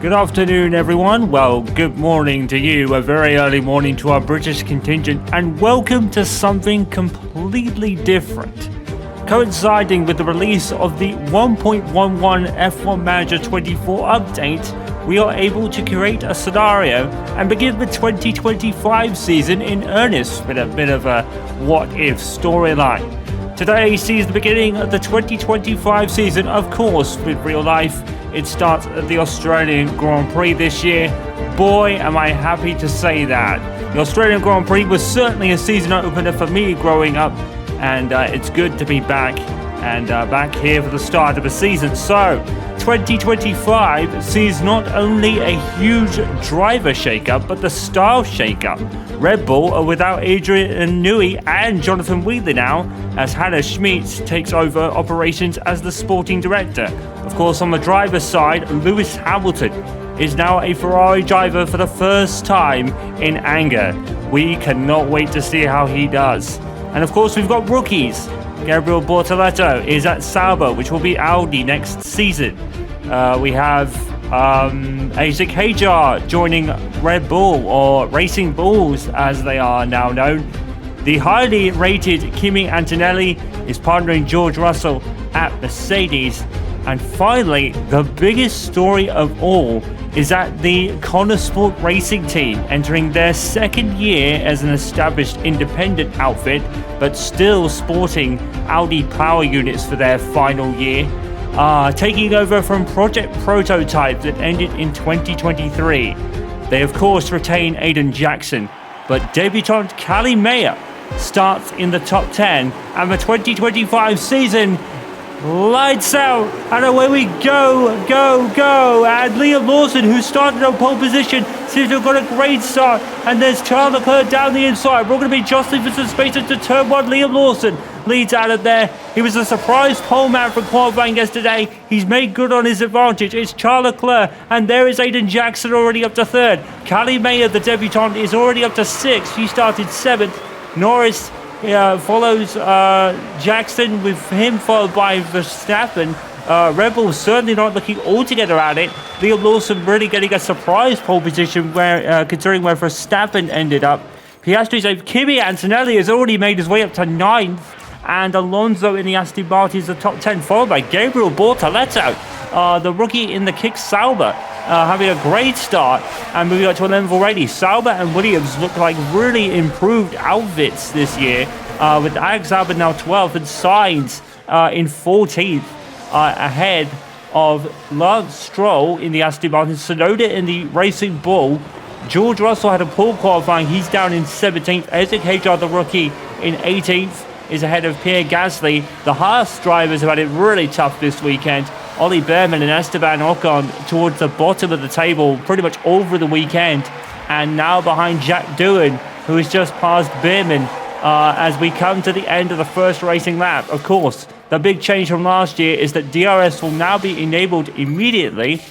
Good afternoon, everyone. Well, good morning to you, a very early morning to our British contingent, and welcome to something completely different. Coinciding with the release of the 1.11 F1 Manager 24 update, we are able to create a scenario and begin the 2025 season in earnest with a bit of a what-if storyline. Today sees the beginning of the 2025 season, of course, with real life. It starts at the Australian Grand Prix this year. Boy, am I happy to say that. The Australian Grand Prix was certainly a season opener for me growing up, and it's good to be back and back here for the start of the season. So, 2025 sees not only a huge driver shakeup, but the style shakeup. Red Bull are without Adrian Newey and Jonathan Wheatley now, as Hannah Schmitz takes over operations as the sporting director. Of course, on the driver's side, Lewis Hamilton is now a Ferrari driver for the first time in anger. We cannot wait to see how he does. And of course, we've got rookies. Gabriel Bortoleto is at Sauber, which will be Audi next season. We have Isaac Hajar joining Red Bull, or Racing Bulls as they are now known. The highly rated Kimi Antonelli is partnering George Russell at Mercedes. And finally, the biggest story of all is that the Connor Sport Racing team, entering their second year as an established independent outfit, but still sporting Audi power units for their final year, taking over from Project Prototype that ended in 2023. They of course retain Aiden Jackson, but debutant Callie Mayer starts in the top 10, and the 2025 season lights out, and away we go. And Liam Lawson, who started on pole position, seems to have got a great start, and there's Charles Leclerc down the inside. We're going to be jostling for some space into turn one. Liam Lawson leads out of there. He was a surprise pole man from qualifying yesterday. He's made good on his advantage. It's Charles Leclerc, and there is Aiden Jackson already up to third. Callie Mayer, the debutante, is already up to sixth. She started seventh. Norris follows Jackson, with him followed by Verstappen. Red Bull certainly not looking altogether at it. Liam Lawson really getting a surprise pole position, where considering where Verstappen ended up. Piastri's Kimi Antonelli has already made his way up to ninth, and Alonso in the Aston Martin is the top 10, followed by Gabriel Bortoleto, the rookie in the Kick Sauber, having a great start and moving up to 11th already. Sauber and Williams look like really improved outfits this year, with Alex Albon now 12th and Sainz in 14th, ahead of Lance Stroll in the Aston Martin, Tsunoda in the Racing Bull. George Russell had a poor qualifying, he's down in 17th. Isaac Hajar, the rookie, in 18th, is ahead of Pierre Gasly. The Haas drivers have had it really tough this weekend. Ollie Behrman and Esteban Ocon towards the bottom of the table pretty much over the weekend, and now behind Jack Doohan, who has just passed Behrman as we come to the end of the first racing lap. Of course, the big change from last year is that DRS will now be enabled immediately,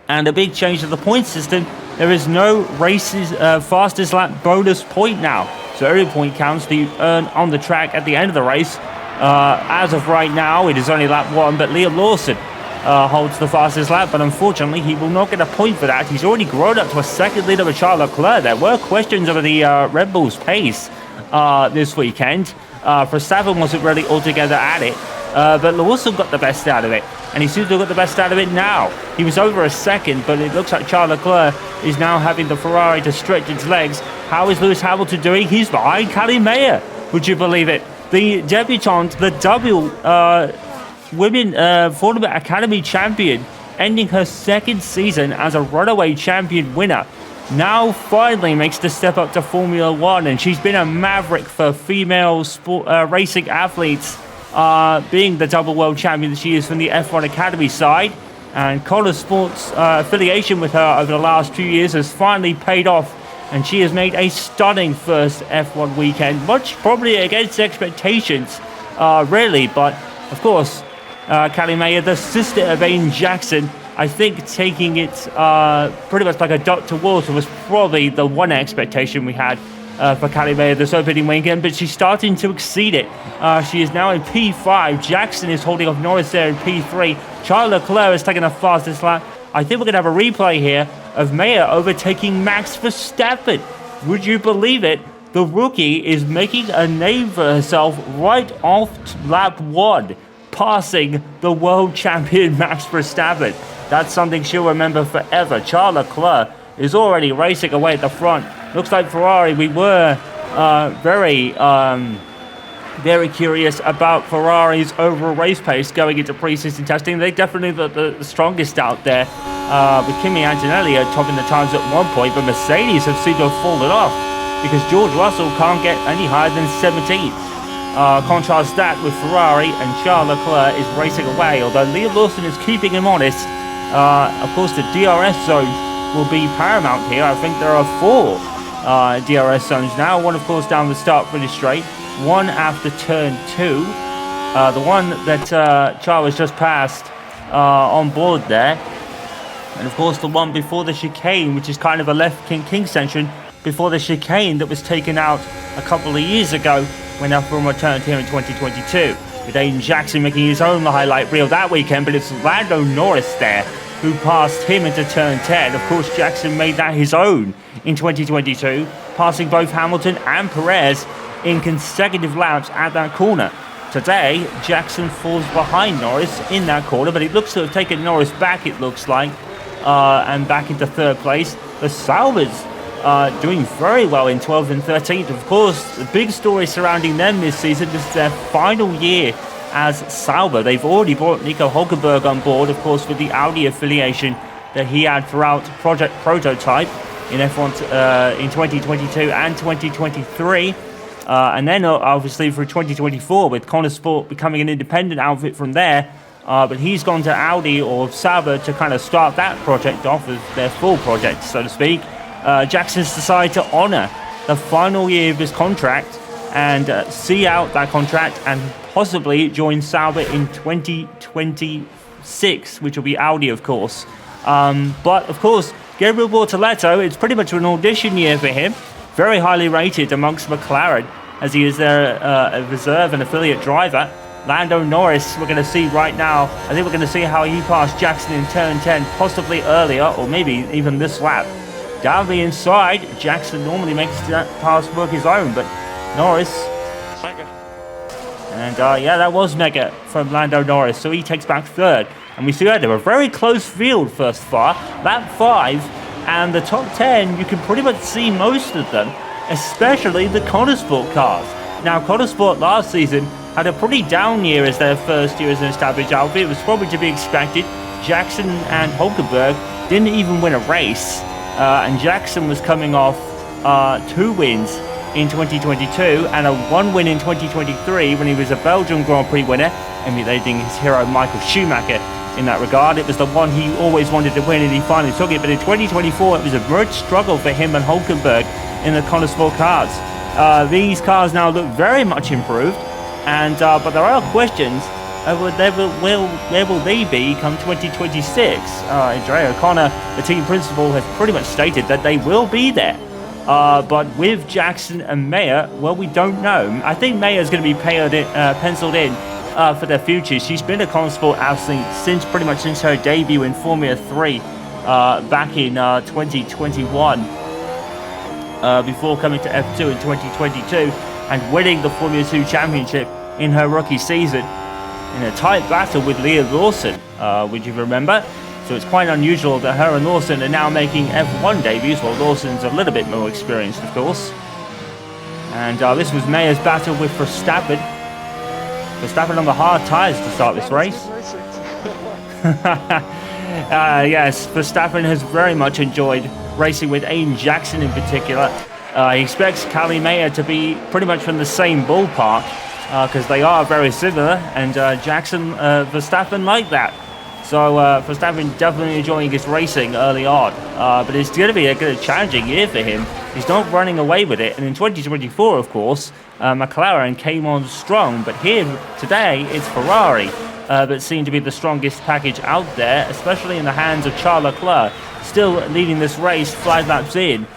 and a big change to the point system. There is no races fastest lap bonus point now, so every point counts that you earn on the track at the end of the race. As of right now, it is only lap one, but Liam Lawson holds the fastest lap, but unfortunately he will not get a point for that. He's already grown up to a second lead over Charles Leclerc. There were questions over the Red Bull's pace this weekend. Verstappen wasn't really altogether at it, but Lawson got the best out of it, and he seems to have got the best out of it now. He was over a second, but it looks like Charles Leclerc is now having the Ferrari to stretch its legs. How is Lewis Hamilton doing? He's behind Callie Mayer. Would you believe it? The debutante, the double Women Formula Academy champion, ending her second season as a runaway champion winner, now finally makes the step up to Formula One, and she's been a maverick for female sport, racing athletes, being the double world champion that she is from the F1 Academy side. And Connor Sport's affiliation with her over the last 2 years has finally paid off, and she has made a stunning first F1 weekend, much probably against expectations, really. But of course, Callie Mayer, the sister of Aiden Jackson, I think taking it pretty much like a duck to water was probably the one expectation we had for Callie Mayer this opening weekend, but she's starting to exceed it. She is now in P5. Jackson is holding off Norris there in P3. Charles Leclerc has taken the fastest lap. I think we're going to have a replay here of Meyer overtaking Max Verstappen. Would you believe it? The rookie is making a name for herself right off lap 1, passing the world champion Max Verstappen. That's something she'll remember forever. Charles Leclerc is already racing away at the front. Looks like Ferrari, we were very curious about Ferrari's overall race pace going into pre-season testing. They're definitely the strongest out there, with Kimi Antonelli topping the times at one point, but Mercedes have seemed to have fallen off because George Russell can't get any higher than 17th. Contrast that with Ferrari, and Charles Leclerc is racing away, although Liam Lawson is keeping him honest. Of course, the DRS zone will be paramount here. I think there are 4 DRS zones now. One, of course, down the start-finish straight. One after turn 2. The one that Charles just passed on board there. And, of course, the one before the chicane, which is kind of a left king section before the chicane that was taken out a couple of years ago when F1 returned here in 2022. With Aiden Jackson making his own highlight reel that weekend, but it's Lando Norris there who passed him into turn 10. Of course, Jackson made that his own in 2022, passing both Hamilton and Perez in consecutive laps at that corner. Today, Jackson falls behind Norris in that corner, but it looks to have taken Norris back, it looks like, and back into third place. The Saubers doing very well in 12th and 13th. Of course, the big story surrounding them this season is their final year as Sauber. They've already brought Nico Hulkenberg on board, of course, with the Audi affiliation that he had throughout Project Prototype in F1 in 2022 and 2023. And then, obviously, for 2024, with Connor Sport becoming an independent outfit from there. But he's gone to Audi or Sauber to kind of start that project off as their full project, so to speak. Jackson's decided to honour the final year of his contract and see out that contract and possibly join Sauber in 2026, which will be Audi, of course. But, of course, Gabriel Bortoleto, it's pretty much an audition year for him. Very highly rated amongst McLaren, as he is their a reserve and affiliate driver. Lando Norris, we're going to see right now. I think we're going to see how he passed Jackson in turn 10, possibly earlier, or maybe even this lap. Down the inside, Jackson normally makes that pass work his own, but Norris... Mega. And yeah, that was mega from Lando Norris, so he takes back third. And we see that a very close field first far. Lap 5, and the top 10, you can pretty much see most of them, especially the Connosport cars. Now, Connosport last season had a pretty down year as their first year as an established outfit. It was probably to be expected. Jackson and Hulkenberg didn't even win a race. And Jackson was coming off 2 wins in 2022 and a 1 win in 2023 when he was a Belgian Grand Prix winner, emulating his hero Michael Schumacher in that regard. It was the one he always wanted to win and he finally took it. But in 2024, it was a great struggle for him and Hulkenberg in the Connosport cars. These cars now look very much improved, and but there are questions. Where will they be come 2026? Andrea O'Connor, the team principal, has pretty much stated that they will be there. But with Jackson and Meyer, well, we don't know. I think Meyer's going to be penciled in for their future. She's been a Connosport athlete pretty much since her debut in Formula 3 back in 2021. Before coming to F2 in 2022 and winning the Formula 2 championship in her rookie season in a tight battle with Leah Lawson, would you remember? So it's quite unusual that her and Lawson are now making F1 debuts, while Lawson's a little bit more experienced, of course. And this was Meyer's battle with Verstappen. Verstappen on the hard tyres to start this race. Yes, Verstappen has very much enjoyed racing with Aiden Jackson in particular. He expects Callie Meyer to be pretty much from the same ballpark because they are very similar, and Jackson, Verstappen like that. So Verstappen definitely enjoying his racing early on, but it's going to be a challenging year for him. He's not running away with it, and in 2024, of course, McLaren came on strong, but here today it's Ferrari that seem to be the strongest package out there, especially in the hands of Charles Leclerc, still leading this race 5 laps in.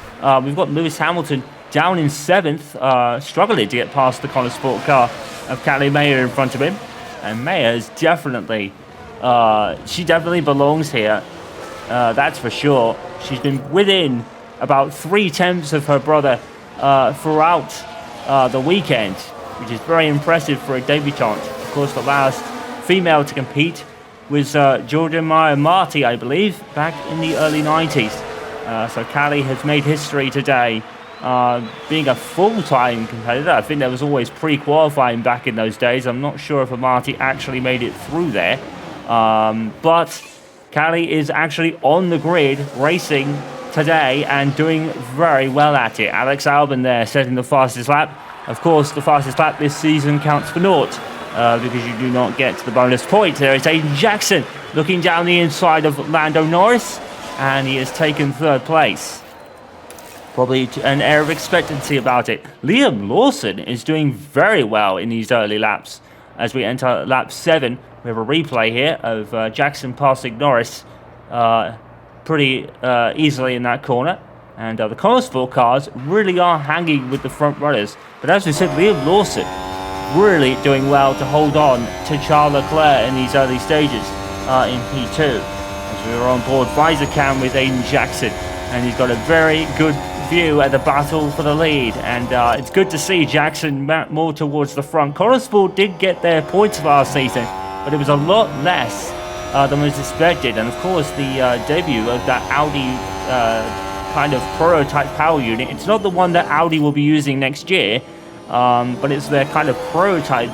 We've got Lewis Hamilton down in 7th, struggling to get past the Connosport car of Callie Meyer in front of him. And Meyer is definitely, she definitely belongs here That's for sure. She's been within about 3/10 of her brother throughout the weekend, which is very impressive for a debutante. Of course, the last female to compete was Jordan Marty, I believe, back in the early 90s. So Callie has made history today, being a full-time competitor. I think there was always pre-qualifying back in those days. I'm not sure if Marty actually made it through there. But Callie is actually on the grid racing today and doing very well at it. Alex Albon there setting the fastest lap. Of course, the fastest lap this season counts for naught because you do not get the bonus point. There is Aiden Jackson looking down the inside of Lando Norris, and he has taken third place. Probably an air of expectancy about it. Liam Lawson is doing very well in these early laps. As we enter lap 7, we have a replay here of Jackson passing Norris pretty easily in that corner. And the Conesport cars really are hanging with the front runners. But as we said, Liam Lawson really doing well to hold on to Charles Leclerc in these early stages in P2. As we are on board visor cam with Aiden Jackson. And he's got a very good view at the battle for the lead. And it's good to see Jackson more towards the front. Conesport did get their points last season, but it was a lot less than was expected. And of course, the debut of that Audi kind of prototype power unit, it's not the one that Audi will be using next year, but it's their kind of prototype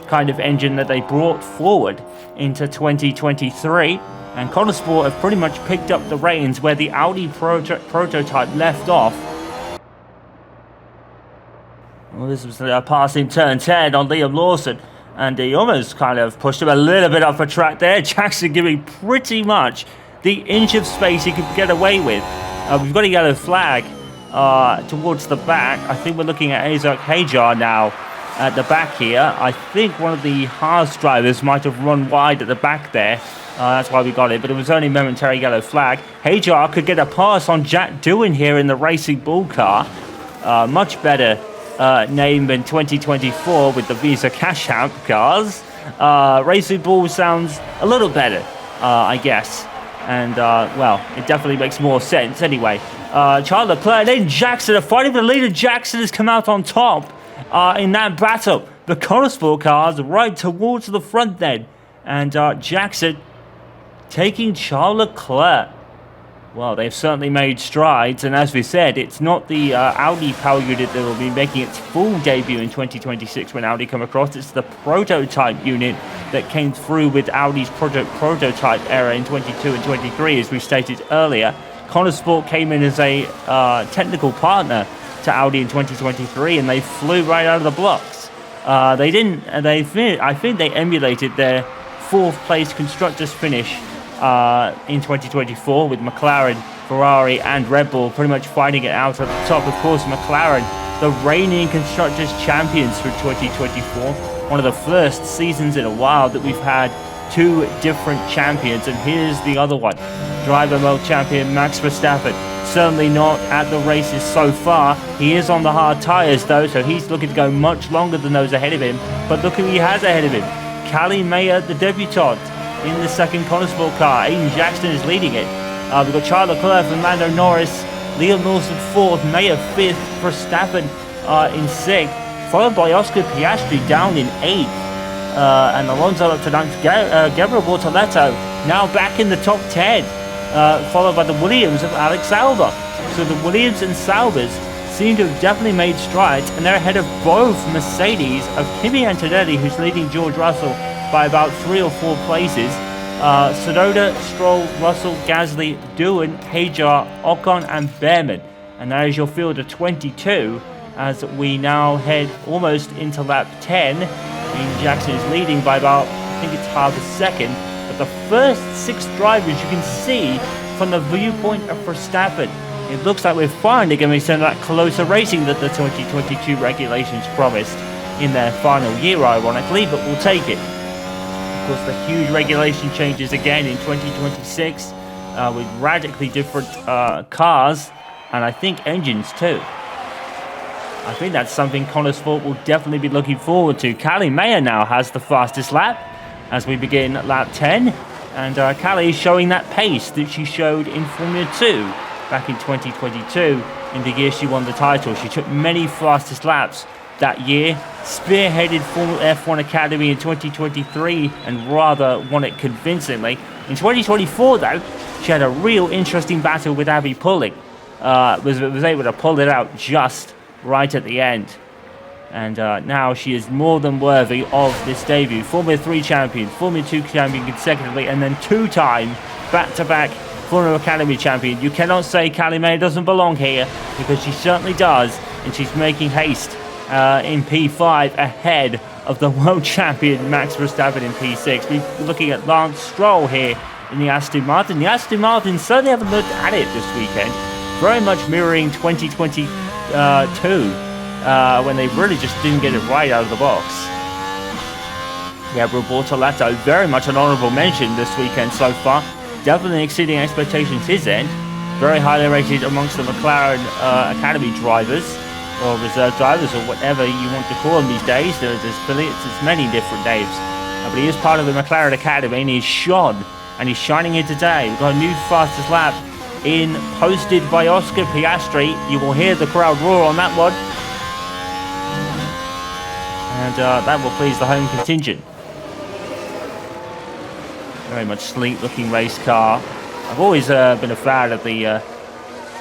kind of engine that they brought forward into 2023. And Conesport have pretty much picked up the reins where the Audi prototype left off. Well, this was passing turn 10 on Liam Lawson, and he almost kind of pushed him a little bit off the track there. Jackson giving pretty much the inch of space he could get away with. We've got a yellow flag towards the back. I think we're looking at Isaac Hajar now at the back here. I think one of the Haas drivers might have run wide at the back there. That's why we got it, but it was only a momentary yellow flag. Hajar could get a pass on Jack Doohan here in the Racing Bull car. Much better name than 2024 with the Visa Cash App cars. Racing Bull sounds a little better, I guess. And, well, it definitely makes more sense. Anyway, Charles Leclerc and then Jackson are fighting for the lead, and Jackson has come out on top in that battle. The Conesport cars right towards the front then. And Jackson taking Charles Leclerc. Well, they've certainly made strides, and as we said, it's not the Audi power unit that will be making its full debut in 2026 when Audi come across. It's the prototype unit that came through with Audi's prototype era in 22 and 23, as we stated earlier. Conesport came in as a technical partner to Audi in 2023, and they flew right out of the blocks. They didn't. I think they emulated their fourth place constructors finish in 2024 with McLaren, Ferrari and Red Bull pretty much fighting it out at the top. Of course, McLaren, the reigning constructors champions for 2024, one of the first seasons in a while that we've had two different champions, and here's the other one, driver mode champion Max Verstappen. Certainly not at the races so far. He is on the hard tyres though, so he's looking to go much longer than those ahead of him. But look who he has ahead of him, Callie Mayer, the debutante, in the second Conesport car. Aiden Jackson is leading it. We've got Charles Leclerc and Lando Norris, Liam Lawson fourth, Mayer fifth, Verstappen in sixth, followed by Oscar Piastri down in eighth, and Alonso up to ninth. Gabriel Bortoletto now back in the top 10, followed by the Williams of Alex Albon. So the Williams and Saubers seem to have definitely made strides, and they're ahead of both Mercedes of Kimi Antonelli, who's leading George Russell by about 3 or 4 places. Tsunoda, Stroll, Russell, Gasly, Doohan, Hajar, Ocon and Behrman. And that is your field of 22 as we now head almost into lap 10. Aiden Jackson is leading by about, I think it's half a second. But the first 6 drivers you can see from the viewpoint of Verstappen. It looks like we're finally going to be seeing that closer racing that the 2022 regulations promised in their final year, ironically, but we'll take it. Of course, the huge regulation changes again in 2026 with radically different cars, and I think engines too. I think that's something Conesport will definitely be looking forward to. Callie Mayer now has the fastest lap as we begin lap 10. And Callie is showing that pace that she showed in Formula 2 back in 2022, in the year she won the title. She took many fastest laps that year, spearheaded Formula F1 Academy in 2023 and rather won it convincingly. In 2024 though, she had a real interesting battle with Abby Pulling. Was able to pull it out just right at the end. And now she is more than worthy of this debut. Formula 3 champion, Formula 2 champion consecutively, and then two-time back-to-back Formula Academy champion. You cannot say Callie May doesn't belong here, because she certainly does, and she's making haste in P5 ahead of the world champion Max Verstappen in P6. We're looking at Lance Stroll here in the Aston Martin. The Aston Martin certainly haven't looked at it this weekend. Very much mirroring 2022, when they really just didn't get it right out of the box. Yeah, Bortoletto, very much an honourable mention this weekend so far. Definitely exceeding expectations his end. Very highly rated amongst the McLaren Academy drivers, or reserve drivers, or whatever you want to call them these days. There's many different names. But he is part of the McLaren Academy, and he's shone, and he's shining here today. We've got a new fastest lap posted by Oscar Piastri. You will hear the crowd roar on that one. And that will please the home contingent. Very much sleek looking race car. I've always been a fan of the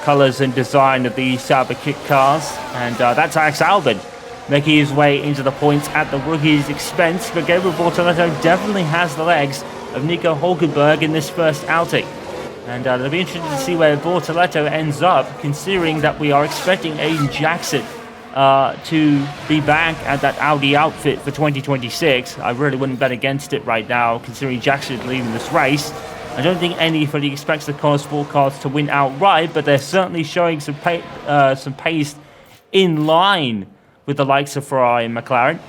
colours and design of the Sauber kit cars. And that's Alex Albon making his way into the points at the rookie's expense. But Gabriel Bortoletto definitely has the legs of Nico Hulkenberg in this first outing. And it'll be interesting to see where Bortoletto ends up, considering that we are expecting Aiden Jackson to be back at that Audi outfit for 2026. I really wouldn't bet against it right now, considering Jackson is leading this race. I don't think anybody expects the Connor Sport cars to win outright, but they're certainly showing some pace in line with the likes of Ferrari and McLaren.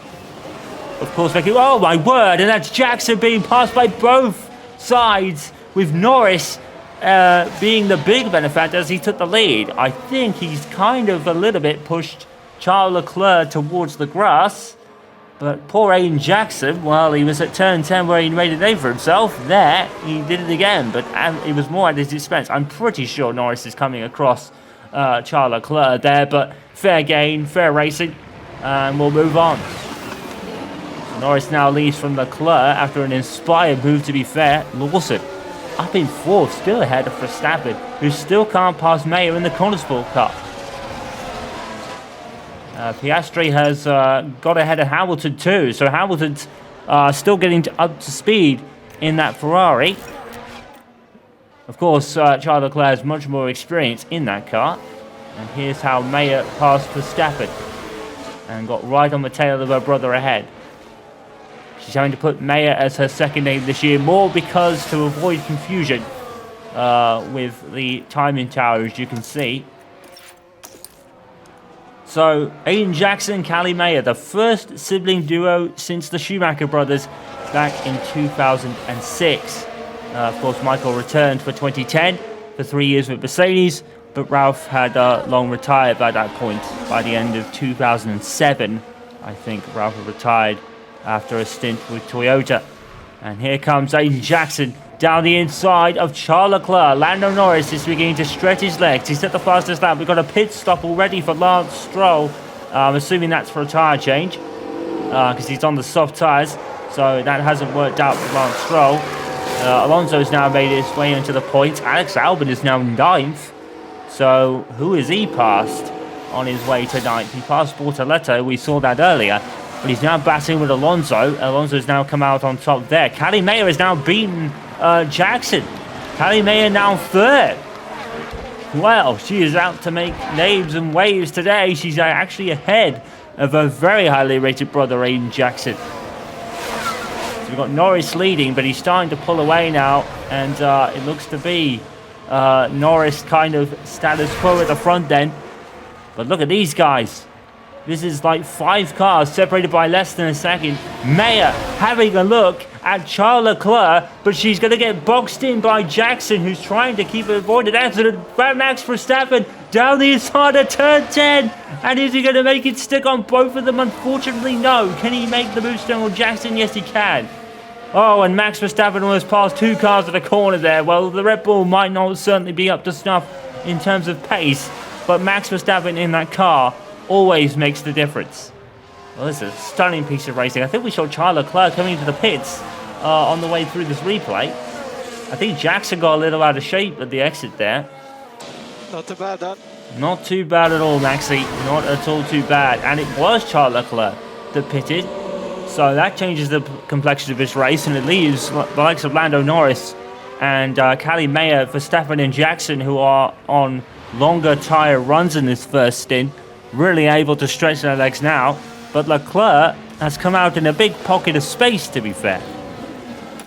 Of course, oh my word, and that's Jackson being passed by both sides, with Norris being the big benefactor as he took the lead. I think he's kind of a little bit pushed Charles Leclerc towards the grass, but poor Aiden Jackson, well, he was at turn 10 where he made a name for himself. There, he did it again, but it was more at his expense. I'm pretty sure Norris is coming across Charles Leclerc there, but fair gain, fair racing, and we'll move on. Norris now leads from Leclerc after an inspired move, to be fair. Lawson up in fourth, still ahead of Verstappen, who still can't pass Mayer in the Connorssport Cup. Piastri has got ahead of Hamilton too, so Hamilton's still getting up to speed in that Ferrari. Of course, Charles Leclerc has much more experience in that car. And here's how Mayer passed Verstappen and got right on the tail of her brother ahead. She's having to put Mayer as her second name this year, more because to avoid confusion with the timing tower, as you can see. So, Aiden Jackson, Callie Mayer, the first sibling duo since the Schumacher brothers back in 2006. Of course, Michael returned for 2010 for 3 years with Mercedes, but Ralph had long retired by that point. By the end of 2007, I think Ralph had retired after a stint with Toyota. And here comes Aiden Jackson down the inside of Charles Leclerc. Lando Norris is beginning to stretch his legs. He's at the fastest lap. We've got a pit stop already for Lance Stroll. I'm assuming that's for a tyre change, because he's on the soft tyres. So that hasn't worked out for Lance Stroll. Alonso's now made his way into the points. Alex Albon is now 9th. So who is he passed on his way to 9th? He passed Bortoletto. We saw that earlier. But he's now battling with Alonso. Alonso's now come out on top there. Callie Mayer has now beaten Jackson. Callie Mayer now 3rd. Well, she is out to make names and waves today. She's actually ahead of her very highly rated brother, Aiden Jackson. So we've got Norris leading, but he's starting to pull away now. And it looks to be Norris kind of status quo at the front then. But look at these guys. This is like 5 cars separated by less than a second. Mayer having a look at Charles Leclerc, but she's going to get boxed in by Jackson, who's trying to keep avoiding accident. Max Verstappen down the inside of turn 10. And is he going to make it stick on both of them? Unfortunately, no. Can he make the boost on Jackson? Yes, he can. Oh, and Max Verstappen almost passed 2 cars at the corner there. Well, the Red Bull might not certainly be up to snuff in terms of pace, but Max Verstappen in that car always makes the difference. Well, this is a stunning piece of racing. I think we saw Charles Leclerc coming into the pits on the way through this replay. I think Jackson got a little out of shape at the exit there. Not too bad, that. Not too bad at all, Maxi. Not at all too bad. And it was Charles Leclerc that pitted. So that changes the complexion of this race, and it leaves the likes of Lando Norris and Callie Mayer, Verstappen and Jackson, who are on longer tyre runs in this first stint, really able to stretch their legs now. But Leclerc has come out in a big pocket of space, to be fair.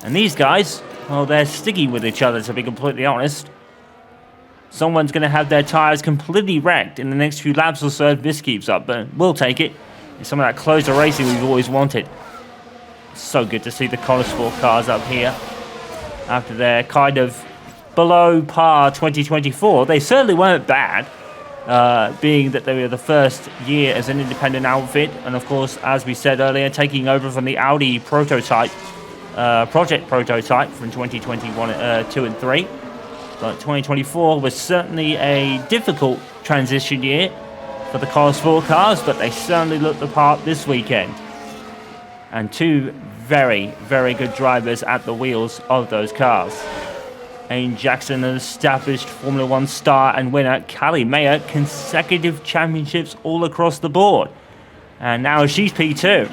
And these guys, well, they're sticky with each other, to be completely honest. Someone's going to have their tyres completely wrecked in the next few laps or so if this keeps up, but we'll take it. It's some of that closer racing we've always wanted. So good to see the Connosport cars up here after their kind of below par 2024. They certainly weren't bad, being that they were the first year as an independent outfit, and of course, as we said earlier, taking over from the Audi prototype, project prototype from 2021, 2 and 3. But 2024 was certainly a difficult transition year for the Connosport cars, but they certainly looked the part this weekend. And 2 very, very good drivers at the wheels of those cars. Aiden Jackson, an established Formula 1 star and winner. Callie Mayer, consecutive championships all across the board. And now she's P2.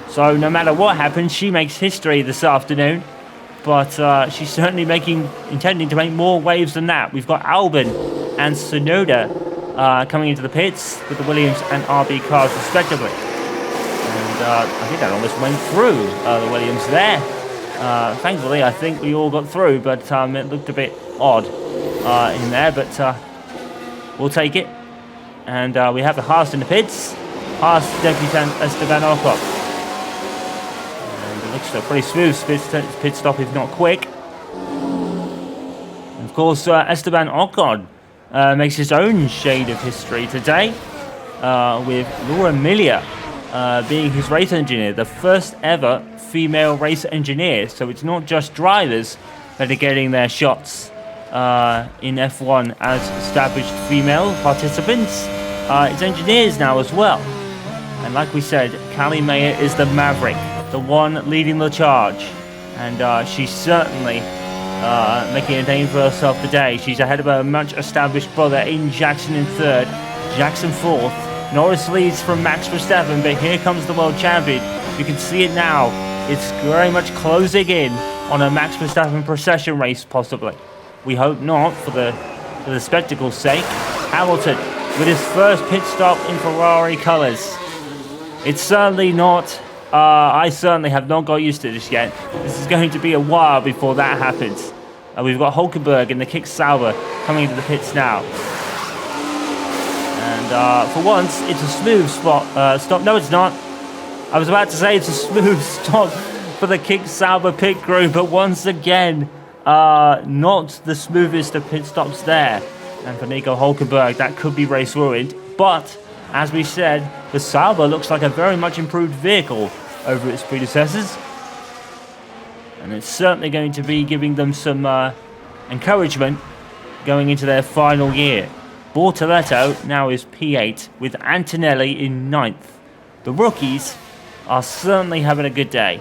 So no matter what happens, she makes history this afternoon. But she's certainly intending to make more waves than that. We've got Albon and Tsunoda coming into the pits with the Williams and RB cars respectively. And I think that almost went through the Williams there. Thankfully, I think we all got through, but it looked a bit odd in there. But we'll take it. And we have the Haas in the pits. Haas debutant Esteban Ocon. Looks a pretty smooth pit stop, if not quick. And of course, Esteban Ocon makes his own shade of history today, with Laura Miller being his race engineer, the first ever female race engineer. So it's not just drivers that are getting their shots in F1 as established female participants. It's engineers now as well. And like we said, Callie Mayer is the maverick, the one leading the charge, and she's certainly making a name for herself today. She's ahead of her much established brother Aiden Jackson in 3rd, Jackson 4th. Norris leads from Max Verstappen, but here comes the world champion. You can see it now. It's very much closing in on a Max Verstappen procession race, possibly. We hope not, for the spectacle's sake. Hamilton with his first pit stop in Ferrari colours. It's certainly not. I certainly have not got used to this yet. This is going to be a while before that happens. We've got Hulkenberg and the Kick Sauber coming into the pits now. And for once, it's a smooth stop. No, it's not. I was about to say it's a smooth stop for the Kick Sauber pit crew, but once again, not the smoothest of pit stops there. And for Nico Hulkenberg, that could be race ruined. But, as we said, the Sauber looks like a very much improved vehicle over its predecessors, and it's certainly going to be giving them some encouragement going into their final year. Bortoletto now is P8 with Antonelli in 9th. The rookies are certainly having a good day.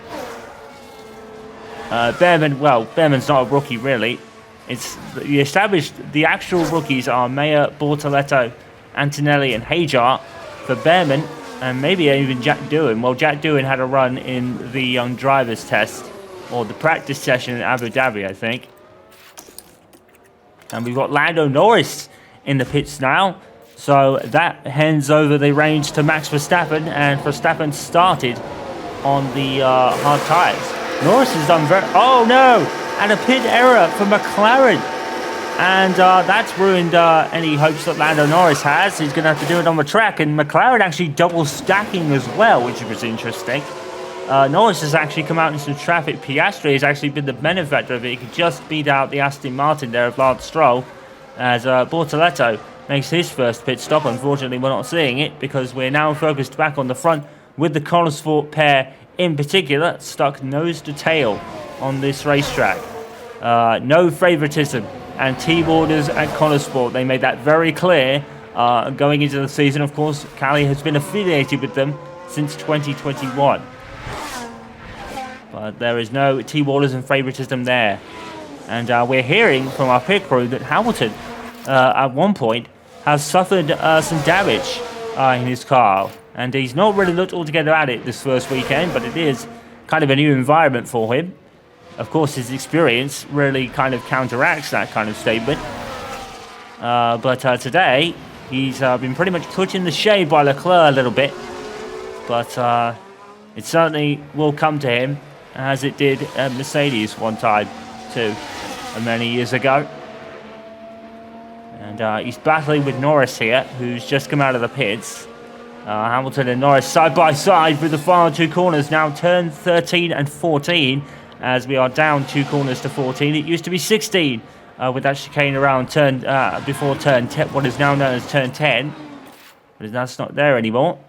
Behrman's not a rookie really. It's the actual rookies are Mayer, Bortoletto, Antonelli and Hajar. For Behrman, and maybe even Jack Doohan. Well, Jack Doohan had a run in the Young Drivers Test, or the practice session in Abu Dhabi, I think. And we've got Lando Norris in the pits now, so that hands over the reins to Max Verstappen, and Verstappen started on the hard tyres. Norris has done oh no! And a pit error for McLaren. And that's ruined any hopes that Lando Norris has. He's going to have to do it on the track. And McLaren actually double stacking as well, which was interesting. Norris has actually come out in some traffic. Piastri has actually been the benefactor of it. He could just beat out the Aston Martin there of Lance Stroll, as Bortoletto makes his first pit stop. Unfortunately, we're not seeing it because we're now focused back on the front with the Connosport pair in particular stuck nose to tail on this racetrack. No favoritism and team orders at Connosport. They made that very clear going into the season. Of course, Cali has been affiliated with them since 2021. But there is no team orders and favoritism there. And we're hearing from our pit crew that Hamilton, at one point, has suffered some damage in his car. And he's not really looked altogether at it this first weekend, but it is kind of a new environment for him. Of course, his experience really kind of counteracts that kind of statement. But today, he's been pretty much put in the shade by Leclerc a little bit. But it certainly will come to him, as it did at Mercedes one time, too, many years ago. And he's battling with Norris here, who's just come out of the pits. Hamilton and Norris side by side through the final two corners, now turn 13 and 14, as we are down 2 corners to 14. It used to be 16 with that chicane around before turn 10, what is now known as turn 10, but that's not there anymore.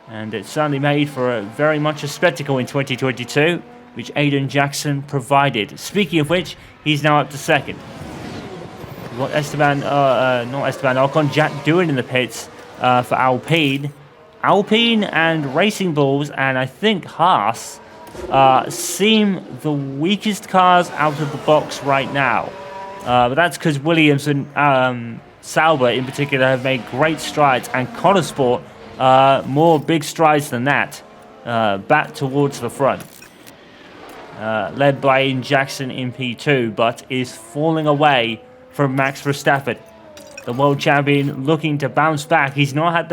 And it's certainly made for very much a spectacle in 2022, which Aiden Jackson provided. Speaking of which, he's now up to second. What Ocon, Jack doing in the pits for Alpine. Alpine and Racing Bulls and I think Haas seem the weakest cars out of the box right now. But that's because Williams and Sauber in particular have made great strides, and Connosport more big strides than that, back towards the front. Led by Aiden Jackson in P2, but is falling away from Max Verstappen. The world champion looking to bounce back. He's not had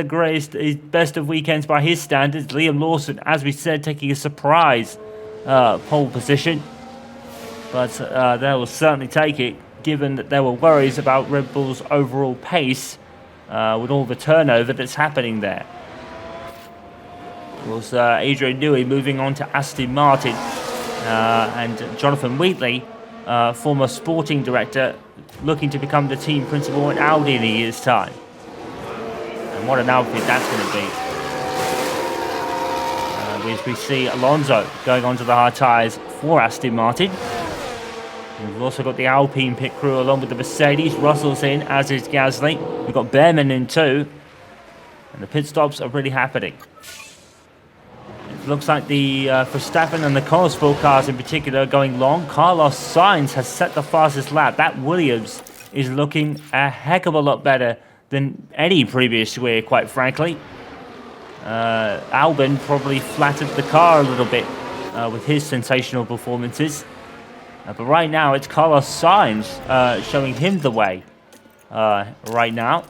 his best of weekends by his standards. Liam Lawson, as we said, taking a surprise pole position. But they will certainly take it, given that there were worries about Red Bull's overall pace with all the turnover that's happening there. Of course, Adrian Newey moving on to Aston Martin, and Jonathan Wheatley, former sporting director, looking to become the team principal at Audi in a year's time. And what an outfit that's going to be. As we see Alonso going onto the hard tyres for Aston Martin. And we've also got the Alpine pit crew along with the Mercedes. Russell's in, as is Gasly. We've got Behrman in too. And the pit stops are really happening. It looks like the Verstappen and the Connosport cars in particular are going long. Carlos Sainz has set the fastest lap. That Williams is looking a heck of a lot better than any previous year, quite frankly. Albon probably flattered the car a little bit with his sensational performances. But right now, it's Carlos Sainz showing him the way right now.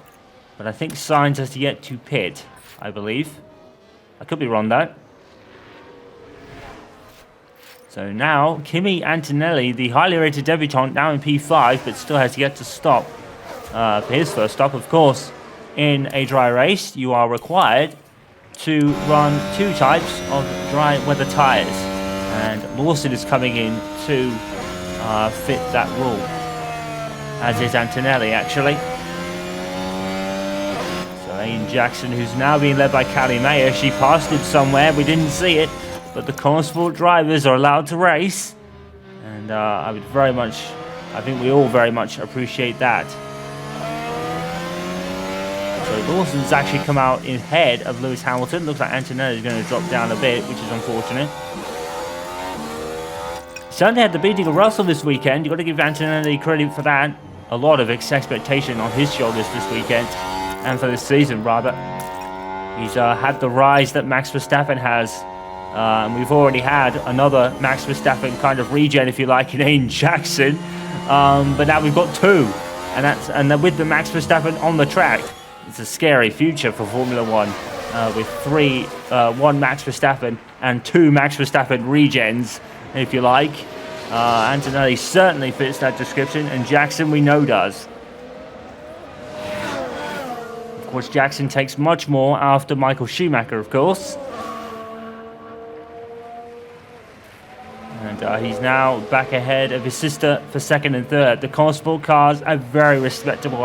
But I think Sainz has yet to pit, I believe. I could be wrong, though. So now, Kimi Antonelli, the highly rated debutant, now in P5, but still has yet to stop for his first stop. Of course, in a dry race, you are required to run 2 types of dry weather tyres. And Lawson is coming in to fit that rule, as is Antonelli, actually. So Aiden Jackson, who's now being led by Callie Mayer, she passed him somewhere, we didn't see it. But the Connosport drivers are allowed to race, and I think we all very much appreciate that. So Lawson's actually come out in head of Lewis Hamilton. Looks like Antonelli is going to drop down a bit, which is unfortunate. Certainly had the beating of Russell this weekend. You've got to give Antonelli credit for that. A lot of expectation on his shoulders this weekend, and for this season rather. He's had the rise that Max Verstappen has. And we've already had another Max Verstappen kind of regen, if you like, in Aiden Jackson. But now we've got 2. And with the Max Verstappen on the track, it's a scary future for Formula 1. With 1 Max Verstappen and 2 Max Verstappen regens, if you like. Antonelli certainly fits that description, and Jackson we know does. Of course, Jackson takes much more after Michael Schumacher, of course. And he's now back ahead of his sister for second and third. The Connosport cars are very respectable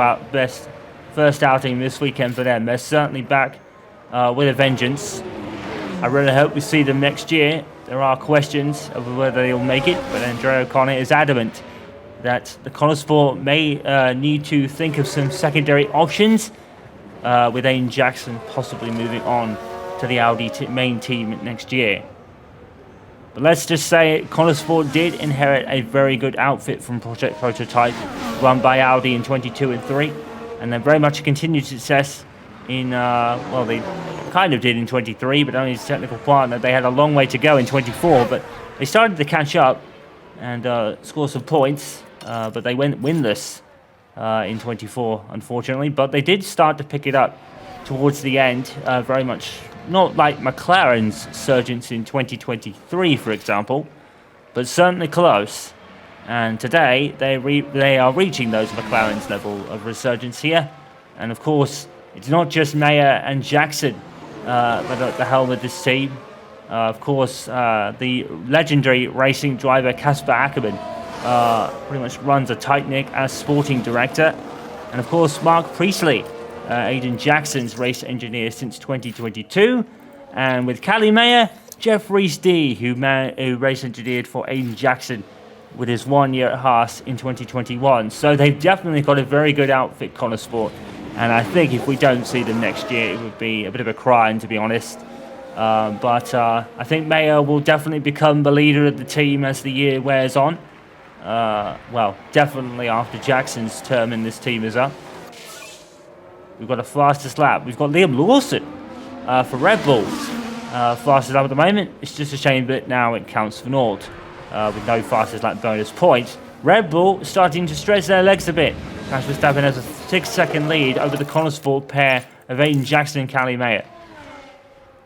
first outing this weekend for them. They're certainly back with a vengeance. I really hope we see them next year. There are questions over whether they'll make it, but Andre O'Connor is adamant that the Connosport may need to think of some secondary options, with Aiden Jackson possibly moving on to the Audi main team next year. But let's just say Connosport did inherit a very good outfit from Project Prototype, run by Audi in 22 and 3, and then very much a continued success in, well, they kind of did in 23, but only as technical partner. They had a long way to go in 24, but they started to catch up and score some points, but they went winless in 24, unfortunately. But they did start to pick it up towards the end, very much not like McLaren's surgence in 2023, for example, but certainly close. And today, they are reaching those McLaren's level of resurgence here. And of course, it's not just Mayer and Jackson that are at the helm of this team. Of course, the legendary racing driver Casper Ackerman pretty much runs a tight-knit as sporting director. And of course, Mark Priestley, Aiden Jackson's race engineer since 2022. And with Callie Mayer, Jeff Rees-D, who race engineered for Aiden Jackson with his 1 year at Haas in 2021. So they've definitely got a very good outfit, Connosport. And I think if we don't see them next year, it would be a bit of a crime, to be honest. But I think Mayer will definitely become the leader of the team as the year wears on. Well, definitely after Jackson's term in this team is up. We've got a fastest lap. We've got Liam Lawson for Red Bull. Fastest lap at the moment. It's just a shame that now it counts for naught with no fastest lap bonus points. Red Bull starting to stretch their legs a bit. Max Verstappen has a 6-second lead over the Connosport pair of Aiden Jackson and Callie Mayer.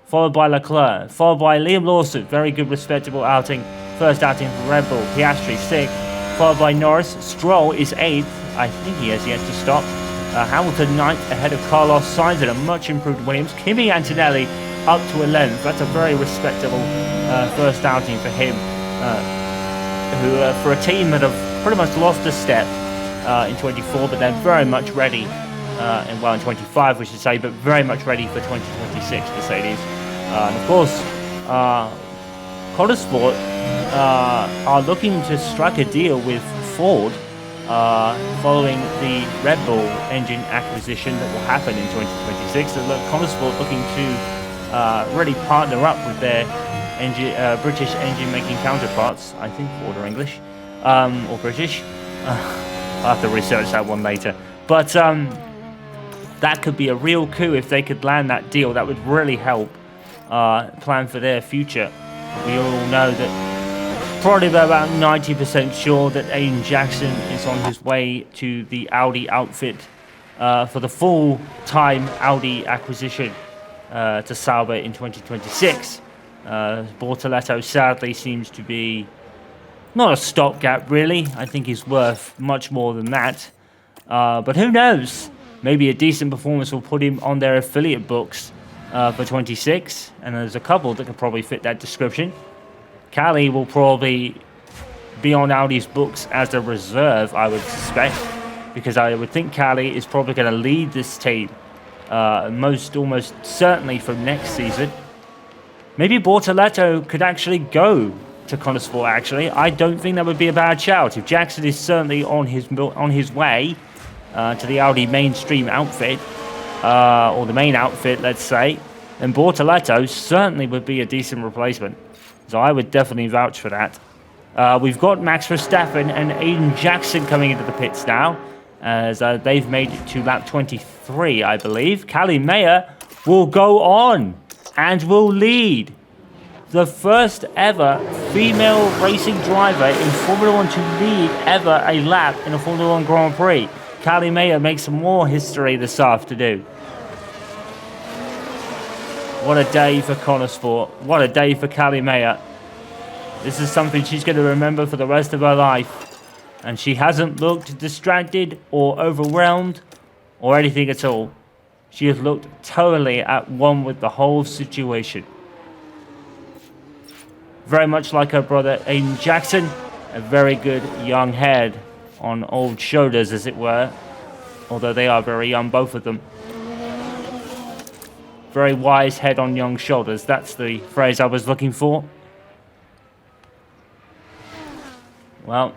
Followed by Leclerc, followed by Liam Lawson. Very good, respectable outing. First outing for Red Bull. Piastri 6th, followed by Norris. Stroll is 8th. I think he has yet to stop. Hamilton 9th ahead of Carlos Sainz and a much improved Williams. Kimi Antonelli up to 11th. That's a very respectable first outing for him. Who for a team that have pretty much lost a step in 24, but they're very much ready, in 25 we should say, but very much ready for 2026, Mercedes. And of course, Connosport are looking to strike a deal with Ford following the Red Bull engine acquisition that will happen in 2026. So Connosport looking to really partner up with their British engine-making counterparts. I think Ford or English, or British. I'll have to research that one later. But that could be a real coup if they could land that deal. That would really help plan for their future. We all know that probably about 90% sure that Aiden Jackson is on his way to the Audi outfit for the full-time Audi acquisition to Sauber in 2026. Bortoletto sadly seems to be not a stopgap, really. I think he's worth much more than that. But who knows? Maybe a decent performance will put him on their affiliate books for 26. And there's a couple that could probably fit that description. Callie will probably be on Audi's books as a reserve, I would suspect. Because I would think Callie is probably going to lead this team. Almost certainly from next season. Maybe Bortoletto could actually go to Connosport, actually. I don't think that would be a bad shout. If Jackson is certainly on his way to the Audi mainstream outfit, or the main outfit, let's say, then Bortoletto certainly would be a decent replacement. So I would definitely vouch for that. We've got Max Verstappen and Aiden Jackson coming into the pits now, as they've made it to lap 23, I believe. Callie Mayer will go on and will lead. The first ever female racing driver in Formula 1 to lead ever a lap in a Formula 1 Grand Prix. Callie Mayer makes some more history this afternoon. What a day for Connosport. What a day for Callie Mayer. This is something she's going to remember for the rest of her life. And she hasn't looked distracted or overwhelmed or anything at all. She has looked totally at one with the whole situation. Very much like her brother Aiden Jackson, a very good young head on old shoulders, as it were. Although they are very young, both of them. Very wise head on young shoulders. That's the phrase I was looking for. Well,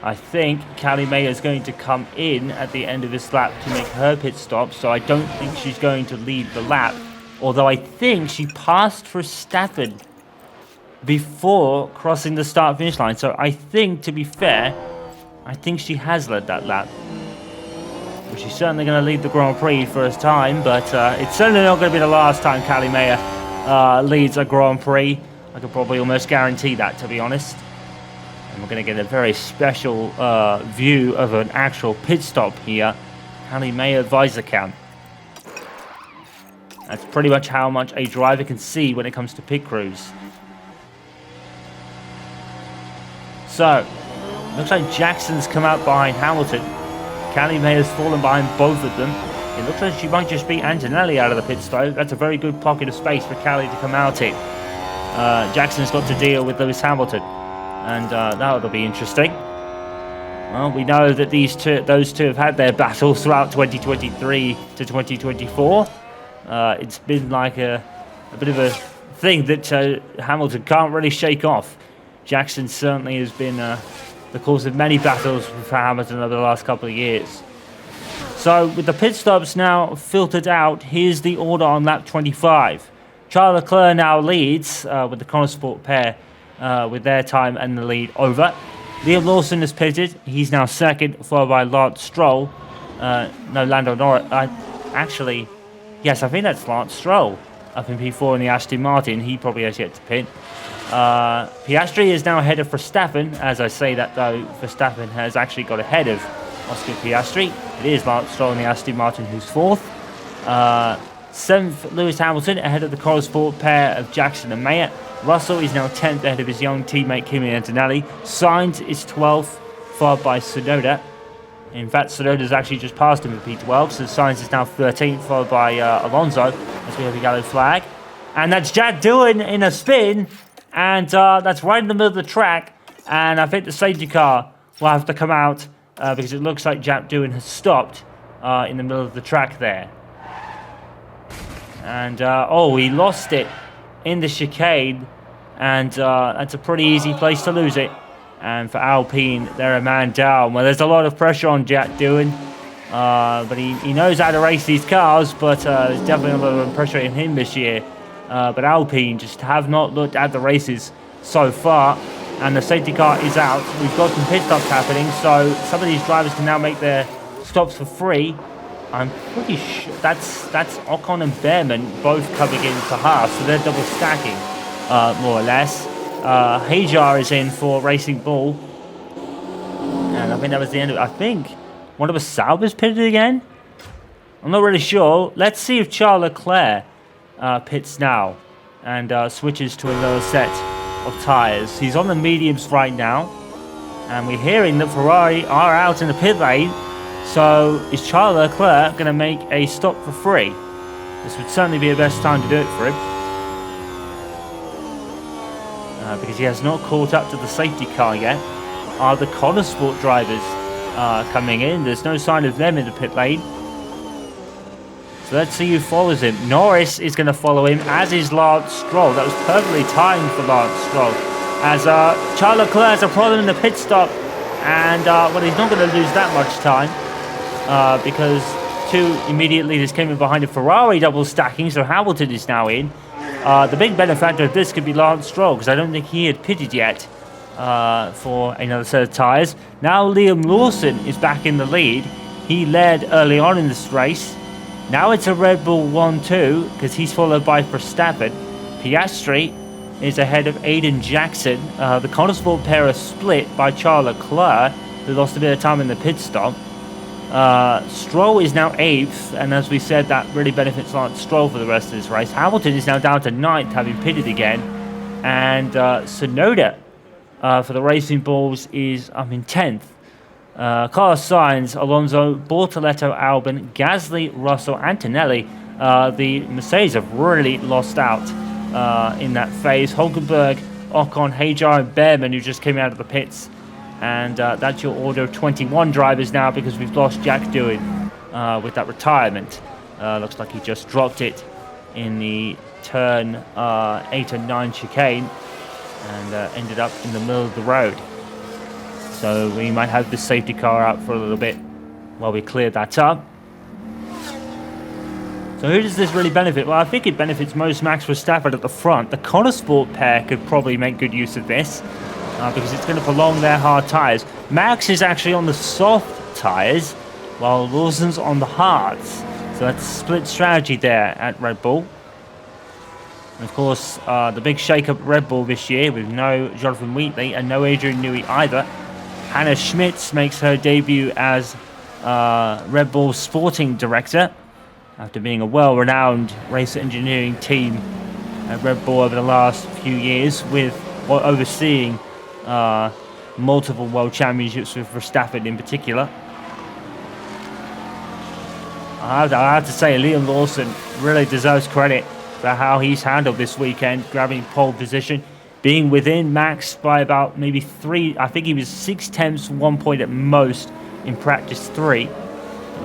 I think Callie Mayer is going to come in at the end of this lap to make her pit stop, so I don't think she's going to lead the lap. Although I think she passed Verstappen before crossing the start-finish line. So I think, to be fair, I think she has led that lap. Well, she's certainly going to lead the Grand Prix first time, but it's certainly not going to be the last time Callie Mayer leads a Grand Prix. I could probably almost guarantee that, to be honest. And we're going to get a very special view of an actual pit stop here. Callie Mayer visor cam. That's pretty much how much a driver can see when it comes to pit crews. So, looks like Jackson's come out behind Hamilton. Callie Mayer's fallen behind both of them. It looks like she might just beat Antonelli out of the pit stop. That's a very good pocket of space for Callie to come out in. Jackson's got to deal with Lewis Hamilton. And that'll be interesting. Well, we know that those two have had their battles throughout 2023 to 2024. It's been like a bit of a thing that Hamilton can't really shake off. Jackson certainly has been the cause of many battles for Hamilton over the last couple of years. So with the pit stops now filtered out, here's the order on lap 25. Charles Leclerc now leads with the Conesport pair with their time and the lead over. Liam Lawson has pitted. He's now second, followed by Lance Stroll. Lando Norris. Actually, yes, I think that's Lance Stroll up in P4 in the Aston Martin. He probably has yet to pit. Piastri is now ahead of Verstappen. As I say that, though, Verstappen has actually got ahead of Oscar Piastri. It is Lance Stroll in the Aston Martin who's fourth. Seventh, Lewis Hamilton ahead of the Conesport pair of Jackson and Mayer. Russell is now 10th ahead of his young teammate Kimi Antonelli. Sainz is 12th, followed by Tsunoda. In fact, Tsunoda's actually just passed him in P12, so Sainz is now 13th, followed by Alonso, as we have a yellow flag. And that's Jack Doohan in a spin, and that's right in the middle of the track. And I think the safety car will have to come out because it looks like Jack Doohan has stopped in the middle of the track there. And, he lost it in the chicane, and that's a pretty easy place to lose it. And for Alpine, they're a man down. Well, there's a lot of pressure on Jack Doohan, but he knows how to race these cars, but there's definitely a lot of pressure in him this year. But Alpine just have not looked at the races so far, and the safety car is out. We've got some pit stops happening, so some of these drivers can now make their stops for free. I'm pretty sure that's Ocon and Behrman both coming in for Haas, so they're double stacking, more or less. Hajar is in for Racing Bull, and I think that was the end of it. I think one of the Saubers pitted again. I'm not really sure. Let's see if Charles Leclerc pits now and switches to another set of tyres. He's on the mediums right now, and we're hearing that Ferrari are out in the pit lane. So is Charles Leclerc going to make a stop for free? This would certainly be the best time to do it for him, because he has not caught up to the safety car yet. Are the Conesport drivers coming in? There's no sign of them in the pit lane. So let's see who follows him. Norris is going to follow him, as is Lance Stroll. That was perfectly timed for Lance Stroll, as Charles Leclerc has a problem in the pit stop, and he's not going to lose that much time. Because two immediate leaders came in behind a Ferrari double stacking, so Hamilton is now in. The big benefactor of this could be Lance Stroll, because I don't think he had pitted yet for another set of tyres. Now Liam Lawson is back in the lead. He led early on in this race. Now it's a Red Bull 1-2, because he's followed by Verstappen. Piastri is ahead of Aiden Jackson. The Conesport pair are split by Charles Leclerc, who lost a bit of time in the pit stop. Stroll is now 8th, and as we said, that really benefits Lance Stroll for the rest of this race. Hamilton is now down to 9th, having pitted again, and Tsunoda for the Racing Bulls is up in 10th. Carlos Sainz, Alonso, Bortoletto, Albon, Gasly, Russell, Antonelli. The Mercedes have really lost out in that phase. Hulkenberg, Ocon, Hajar, and Behrman, who just came out of the pits. And that's your order of 21 drivers now, because we've lost Jack Doohan with that retirement. Looks like he just dropped it in the turn 8 and 9 chicane and ended up in the middle of the road. So we might have the safety car out for a little bit while we clear that up. So who does this really benefit? Well, I think it benefits most Max Verstappen at the front. The Connosport pair could probably make good use of this because it's going to prolong their hard tyres. Max is actually on the soft tyres while Lawson's on the hards. So that's a split strategy there at Red Bull. And of course, the big shake-up at Red Bull this year with no Jonathan Wheatley and no Adrian Newey either. Hannah Schmitz makes her debut as Red Bull's sporting director after being a well-renowned race engineering team at Red Bull over the last few years, with overseeing multiple world championships with Verstappen in particular. I have to say, Liam Lawson really deserves credit for how he's handled this weekend, grabbing pole position, being within Max by about maybe 3. I think he was 0.6, 1 point at most in practice 3.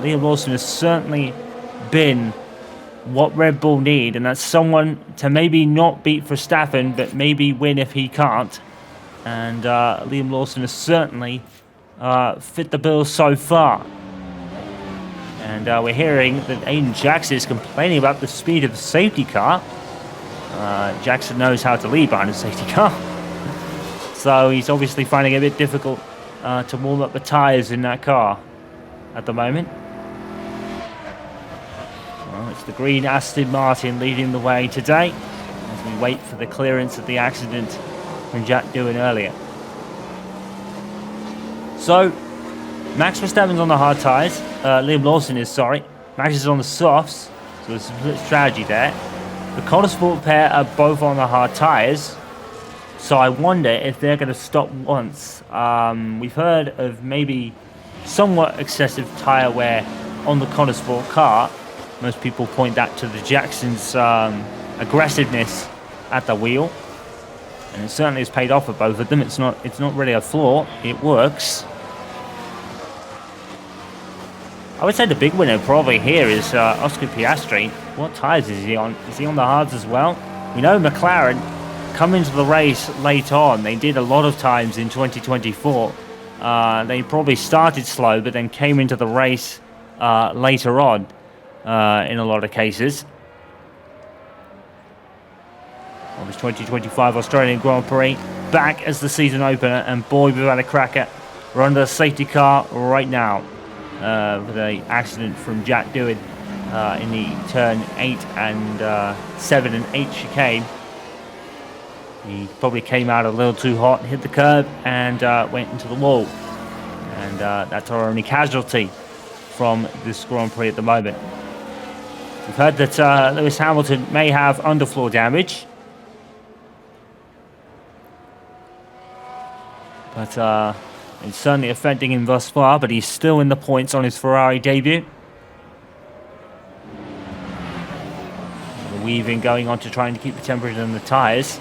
Liam Lawson has certainly been what Red Bull need, and that's someone to maybe not beat Verstappen, but maybe win if he can't. And Liam Lawson has certainly fit the bill so far. And we're hearing that Aiden Jackson is complaining about the speed of the safety car. Jackson knows how to lead behind a safety car. So he's obviously finding it a bit difficult to warm up the tyres in that car at the moment. Well, it's the green Aston Martin leading the way today as we wait for the clearance of the accident from Jack Doohan earlier. So, Max Verstappen's on the hard tyres. Liam Lawson is, sorry. Max is on the softs, so there's a split strategy there. The Connosport pair are both on the hard tyres, so I wonder if they're going to stop once. We've heard of maybe somewhat excessive tyre wear on the Connosport car. Most people point that to the Jackson's aggressiveness at the wheel, and it certainly has paid off for both of them. It's not really a flaw. It works. I would say the big winner probably here is Oscar Piastri. What tyres is he on? Is he on the hards as well? We know McLaren come into the race late on. They did a lot of times in 2024. They probably started slow, but then came into the race later on in a lot of cases. Well, this 2025 Australian Grand Prix back as the season opener, and boy, we've had a cracker. We're under the safety car right now. With an accident from Jack Doohan in the turn 8 and 7 and 8 chicane. He probably came out a little too hot, hit the curb, and went into the wall. And that's our only casualty from this Grand Prix at the moment. We've heard that Lewis Hamilton may have underfloor damage. But it's certainly affecting him thus far, but he's still in the points on his Ferrari debut. The weaving going on to trying to keep the temperature in the tyres.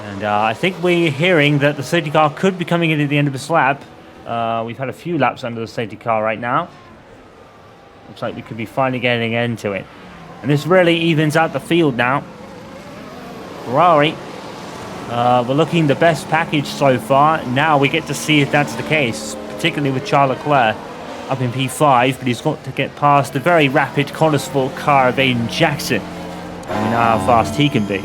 And I think we're hearing that the safety car could be coming in at the end of this lap. We've had a few laps under the safety car right now. Looks like we could be finally getting into it. And this really evens out the field now. Ferrari, we're looking the best package so far. Now we get to see if that's the case, particularly with Charles Leclerc up in P5, but he's got to get past the very rapid Connosport car of Aiden Jackson. And we know how fast he can be.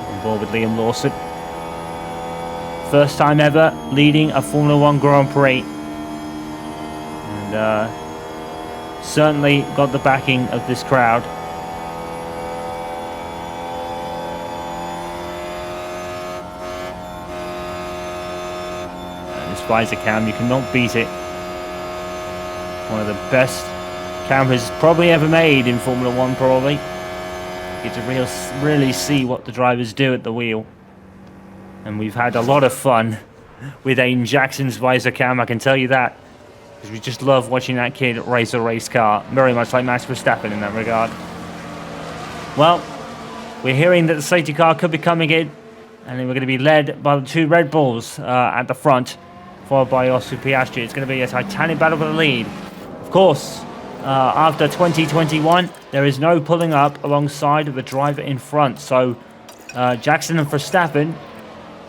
On board with Liam Lawson. First time ever leading a Formula 1 Grand Prix. And certainly got the backing of this crowd. Visor cam, you cannot beat it. One of the best cameras probably ever made in Formula 1, probably. You get to really see what the drivers do at the wheel. And we've had a lot of fun with Aiden Jackson's visor cam, I can tell you that. Because we just love watching that kid race a race car. Very much like Max Verstappen in that regard. Well, we're hearing that the safety car could be coming in. And then we're going to be led by the two Red Bulls at the front. followed by Oscar Piastri. It's going to be a titanic battle for the lead. Of course, after 2021, there is no pulling up alongside of the driver in front. So Jackson and Verstappen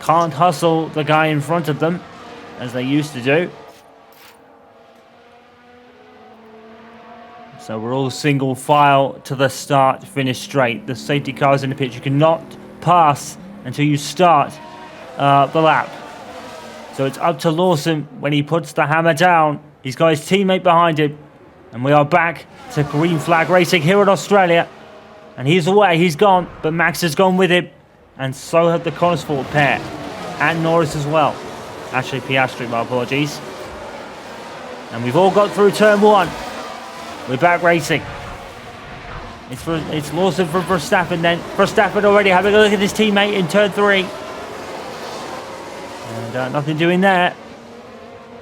can't hustle the guy in front of them as they used to do. So we're all single file to the start, finish straight. The safety cars in the pit. You cannot pass until you start the lap. So it's up to Lawson when he puts the hammer down. He's got his teammate behind him. And we are back to green flag racing here in Australia. And he's away, he's gone. But Max has gone with him. And so have the Connorsford pair. And Norris as well. Actually, Piastri, my apologies. And we've all got through turn 1. We're back racing. It's Lawson for Verstappen then. Verstappen already having a look at his teammate in turn 3. And nothing doing there.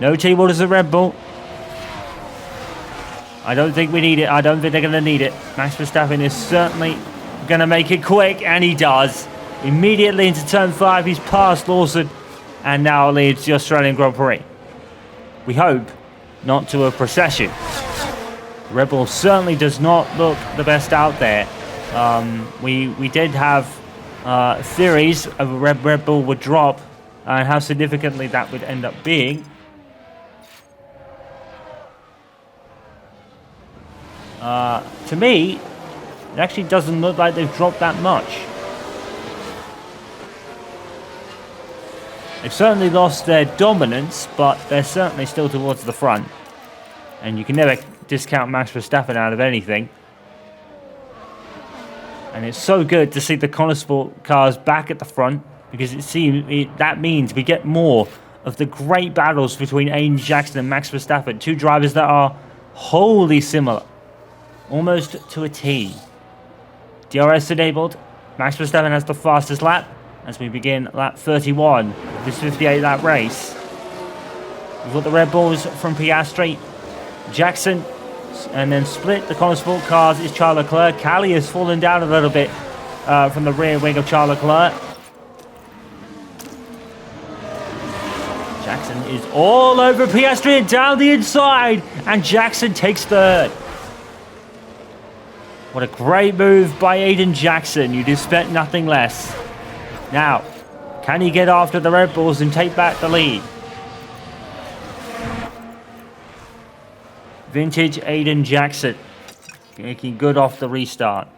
No team orders at Red Bull. I don't think we need it. I don't think they're going to need it. Max Verstappen is certainly going to make it quick, and he does. Immediately into turn 5, he's passed Lawson, and now leads the Australian Grand Prix. We hope not to a procession. Red Bull certainly does not look the best out there. We did have theories of a Red Bull would drop and how significantly that would end up being. To me, it actually doesn't look like they've dropped that much. They've certainly lost their dominance, but they're certainly still towards the front. And you can never discount Max Verstappen out of anything. And it's so good to see the Connorsford cars back at the front, because that means we get more of the great battles between Aiden Jackson and Max Verstappen, two drivers that are wholly similar, almost to a T. DRS enabled. Max Verstappen has the fastest lap as we begin lap 31 of this 58-lap race. We've got the Red Bulls from Piastri, Jackson, and then split the Connorsford cars is Charles Leclerc. Callie has fallen down a little bit from the rear wing of Charles Leclerc. Jackson is all over Piastri and down the inside, and Jackson takes third. What a great move by Aiden Jackson. You'd expect nothing less. Now, can he get after the Red Bulls and take back the lead? Vintage Aiden Jackson making good off the restart.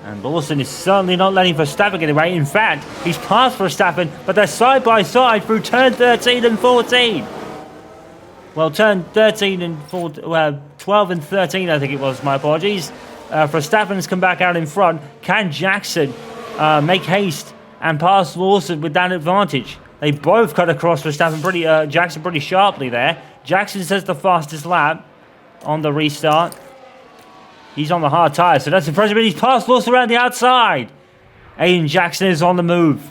And Lawson is certainly not letting Verstappen get away. In fact, he's passed Verstappen, but they're side by side through turn 13 and 14. Well, turn 13 and 14, 12 and 13, I think it was, my apologies. Verstappen's come back out in front. Can Jackson make haste and pass Lawson with that advantage? They both cut across Verstappen Jackson pretty sharply there. Jackson says the fastest lap on the restart. He's on the hard tyre, so that's impressive, but he's passed Lawson around the outside. Aiden Jackson is on the move.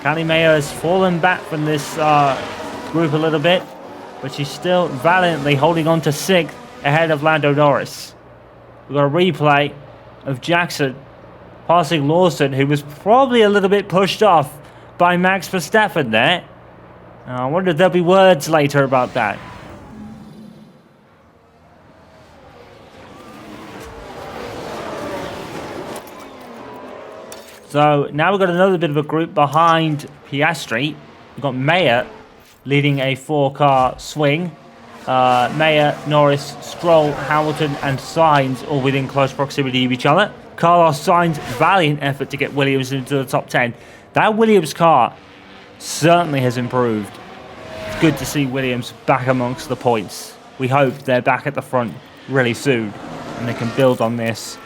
Callie Mayer has fallen back from this group a little bit, but she's still valiantly holding on to 6th ahead of Lando Norris. We've got a replay of Jackson passing Lawson, who was probably a little bit pushed off by Max Verstappen there. I wonder if there'll be words later about that. So now we've got another bit of a group behind Piastri. We've got Mayer leading a 4-car swing. Mayer, Norris, Stroll, Hamilton and Sainz all within close proximity of each other. Carlos Sainz, valiant effort to get Williams into the top 10. That Williams car certainly has improved. It's good to see Williams back amongst the points. We hope they're back at the front really soon and they can build on this.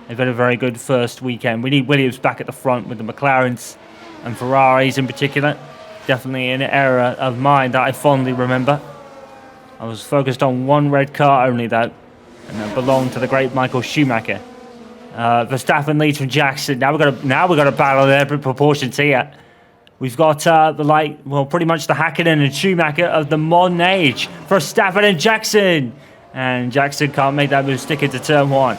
They've had a very good first weekend. We need Williams back at the front with the McLarens and Ferraris in particular. Definitely an era of mine that I fondly remember. I was focused on one red car only though, and that belonged to the great Michael Schumacher. Verstappen leads from Jackson. Now we've got a battle in every proportions here. We've got pretty much the Hakkinen and Schumacher of the modern age. Verstappen and Jackson. And Jackson can't make that move stick into turn 1.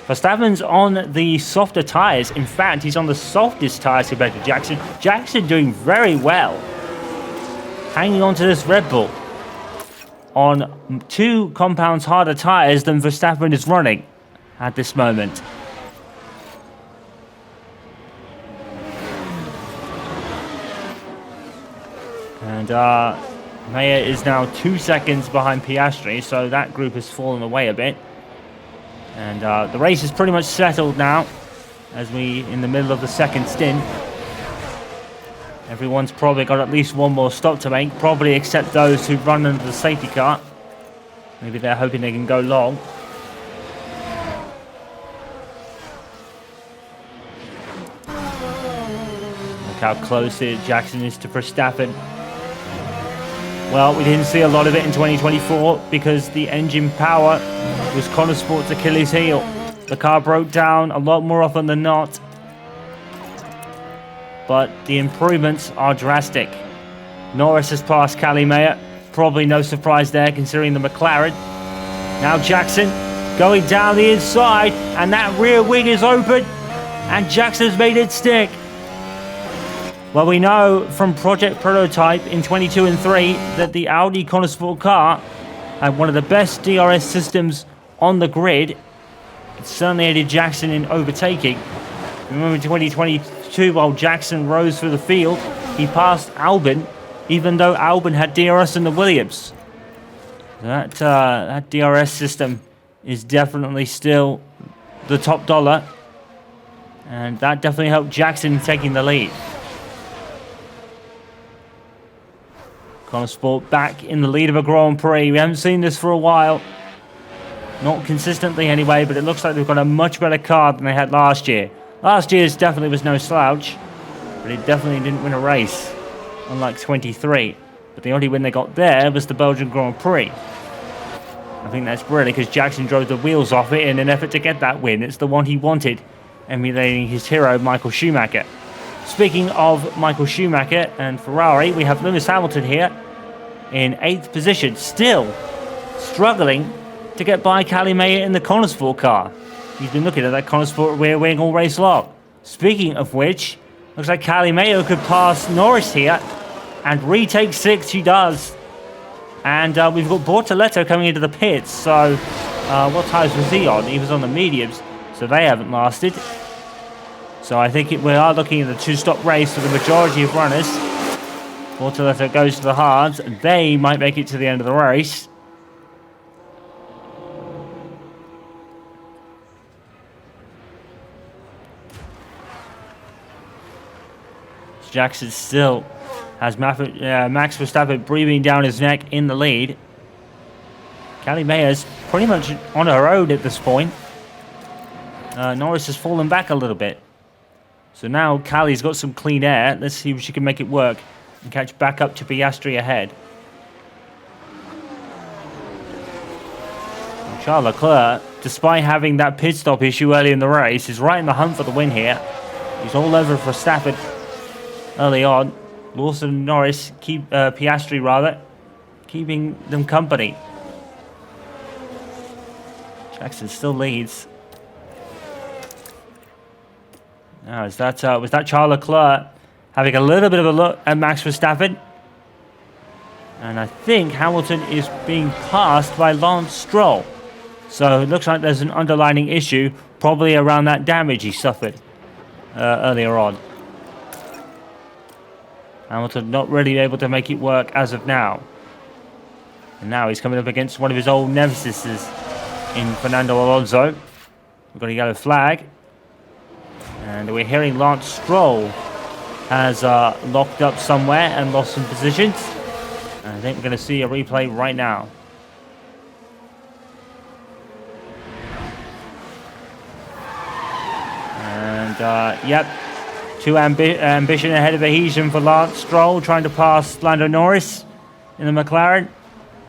Verstappen's on the softer tyres. In fact, he's on the softest tyres compared to Jackson. Jackson doing very well. Hanging on to this Red Bull on 2 compounds harder tyres than Verstappen is running at this moment. And Mayer is now 2 seconds behind Piastri, so that group has fallen away a bit. And the race is pretty much settled now, as we in the middle of the second stint. Everyone's probably got at least one more stop to make, probably except those who run under the safety car. Maybe they're hoping they can go long. Look how close Jackson is to Verstappen. Well, we didn't see a lot of it in 2024 because the engine power was Connor Sport's Achilles heel. The car broke down a lot more often than not. But the improvements are drastic. Norris has passed Cali Mayer. Probably no surprise there considering the McLaren. Now Jackson going down the inside, and that rear wing is open, and Jackson's made it stick. Well, we know from Project Prototype in 22 and 3 that the Audi Connosport car had one of the best DRS systems on the grid. It certainly aided Jackson in overtaking. Remember in 2022, while Jackson rose through the field, he passed Albon, even though Albon had DRS in the Williams. That DRS system is definitely still the top dollar, and that definitely helped Jackson in taking the lead. Connosport back in the lead of a Grand Prix. We haven't seen this for a while. Not consistently anyway, but it looks like they've got a much better car than they had last year. Last year's definitely was no slouch, but it definitely didn't win a race, unlike 23. But the only win they got there was the Belgian Grand Prix. I think that's brilliant because Jackson drove the wheels off it in an effort to get that win. It's the one he wanted, emulating his hero, Michael Schumacher. Speaking of Michael Schumacher and Ferrari, we have Lewis Hamilton here in 8th position, still struggling to get by Cali Mayer in the Connosport car. He's been looking at that Connosport rear wing all race long. Speaking of which, looks like Cali Mayer could pass Norris here and retake 6th. He does. And we've got Bortoletto coming into the pits. So what tyres was he on? He was on the mediums, so they haven't lasted. So I think we are looking at a 2-stop race for the majority of runners. Bortoletto goes to the hards. They might make it to the end of the race. Jackson still has Max Verstappen breathing down his neck in the lead. Cali Mayer's pretty much on her own at this point. Norris has fallen back a little bit. So now Cali's got some clean air. Let's see if she can make it work and catch back up to Piastri ahead. And Charles Leclerc, despite having that pit stop issue early in the race, is right in the hunt for the win here. He's all over for Verstappen early on. Lawson and Norris, Piastri rather, keeping them company. Jackson still leads. Now, was that Charles Leclerc having a little bit of a look at Max Verstappen? And I think Hamilton is being passed by Lance Stroll. So it looks like there's an underlying issue, probably around that damage he suffered earlier on. Hamilton not really able to make it work as of now. And now he's coming up against one of his old nemesis in Fernando Alonso. We've got a yellow flag. And we're hearing Lance Stroll has locked up somewhere and lost some positions. And I think we're going to see a replay right now. And, yep. Too ambition ahead of adhesion for Lance Stroll, trying to pass Lando Norris in the McLaren.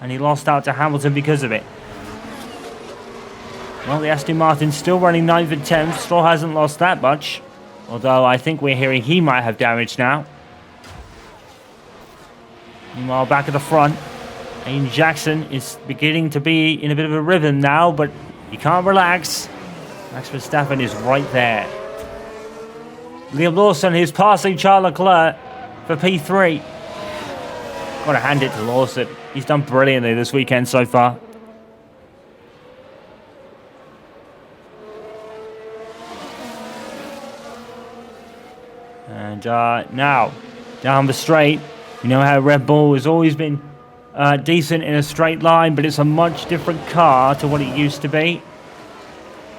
And he lost out to Hamilton because of it. Well, the Aston Martin's still running 9th and 10th. Stroll hasn't lost that much. Although I think we're hearing he might have damage now. Meanwhile, back at the front, Aiden Jackson is beginning to be in a bit of a rhythm now, but he can't relax. Max Verstappen is right there. Liam Lawson is passing Charles Leclerc for P3. Gotta hand it to Lawson. He's done brilliantly this weekend so far. And now, down the straight. You know how Red Bull has always been decent in a straight line, but it's a much different car to what it used to be.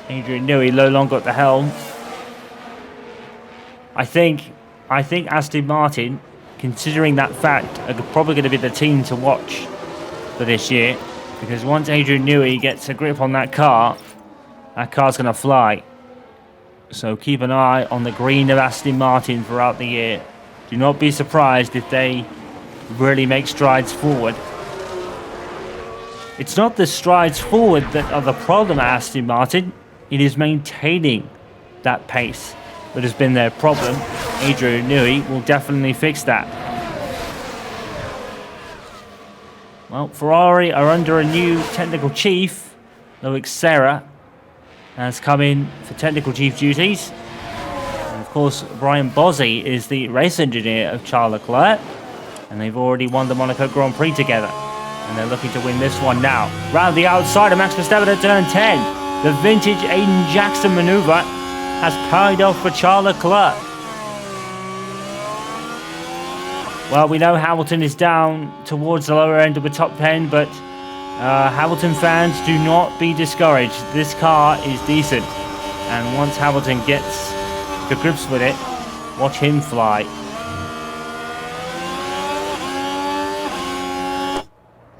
Adrian Newey no longer at the helm. I think Aston Martin, considering that fact, are probably going to be the team to watch for this year, because once Adrian Newey gets a grip on that car's going to fly. So keep an eye on the green of Aston Martin throughout the year. Do not be surprised if they really make strides forward. It's not the strides forward that are the problem at Aston Martin. It is maintaining that pace that has been their problem. Adrian Newey will definitely fix that. Well, Ferrari are under a new technical chief. Loic Serra has come in for technical chief duties. And of course, Brian Bozzi is the race engineer of Charles Leclerc. And they've already won the Monaco Grand Prix together. And they're looking to win this one now. Round the outside of Max Verstappen at turn 10. The vintage Aiden Jackson maneuver has carried off for Charles Leclerc. Well, we know Hamilton is down towards the lower end of the top 10, but Hamilton fans, do not be discouraged. This car is decent. And once Hamilton gets to grips with it, watch him fly.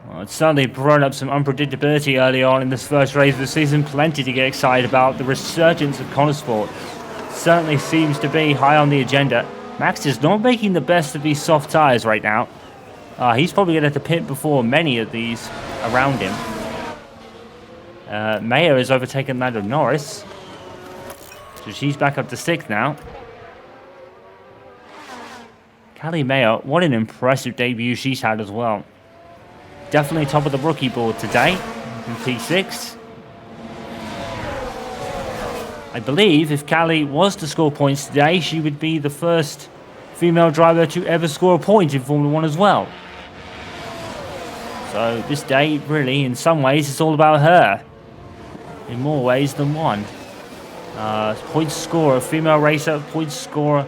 Well, it's certainly brought up some unpredictability early on in this first race of the season. Plenty to get excited about. The resurgence of Connosport certainly seems to be high on the agenda. Max is not making the best of these soft tyres right now. He's probably going to have to pit before many of these around him. Mayer has overtaken Lando Norris. So she's back up to 6th now. Callie Mayer, what an impressive debut she's had as well. Definitely top of the rookie board today in P6. I believe if Callie was to score points today, she would be the first female driver to ever score a point in Formula 1 as well. So this day, really, in some ways, it's all about her. In more ways than one. Point scorer, female racer, point scorer,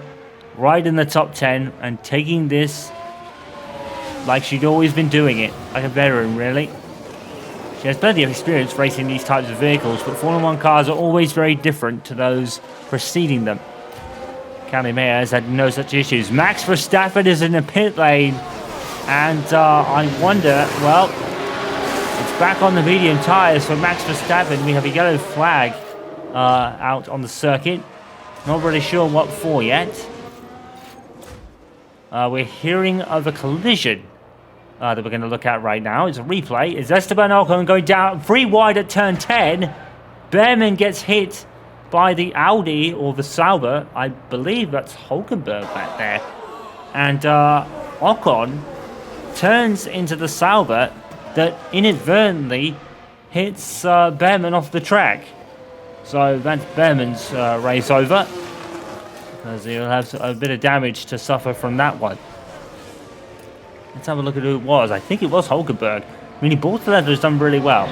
right in the top 10, and taking this like she'd always been doing it, like a veteran, really. She has plenty of experience racing these types of vehicles, but Formula 1 cars are always very different to those preceding them. Callie Mayer has had no such issues. Max Verstappen is in the pit lane, and I wonder, well, it's back on the medium tyres for Max Verstappen. We have a yellow flag out on the circuit. Not really sure what for yet. We're hearing of a collision that we're going to look at right now. It's a replay. It's Esteban Ocon going down 3 wide at turn 10. Behrman gets hit by the Audi or the Sauber. I believe that's Hulkenberg back there. And Ocon turns into the Sauber that inadvertently hits Behrman off the track. So that's Behrman's race over, because he'll have a bit of damage to suffer from that one. Let's have a look at who it was. I think it was Hulkenberg. I mean, Bortoleto has done really well.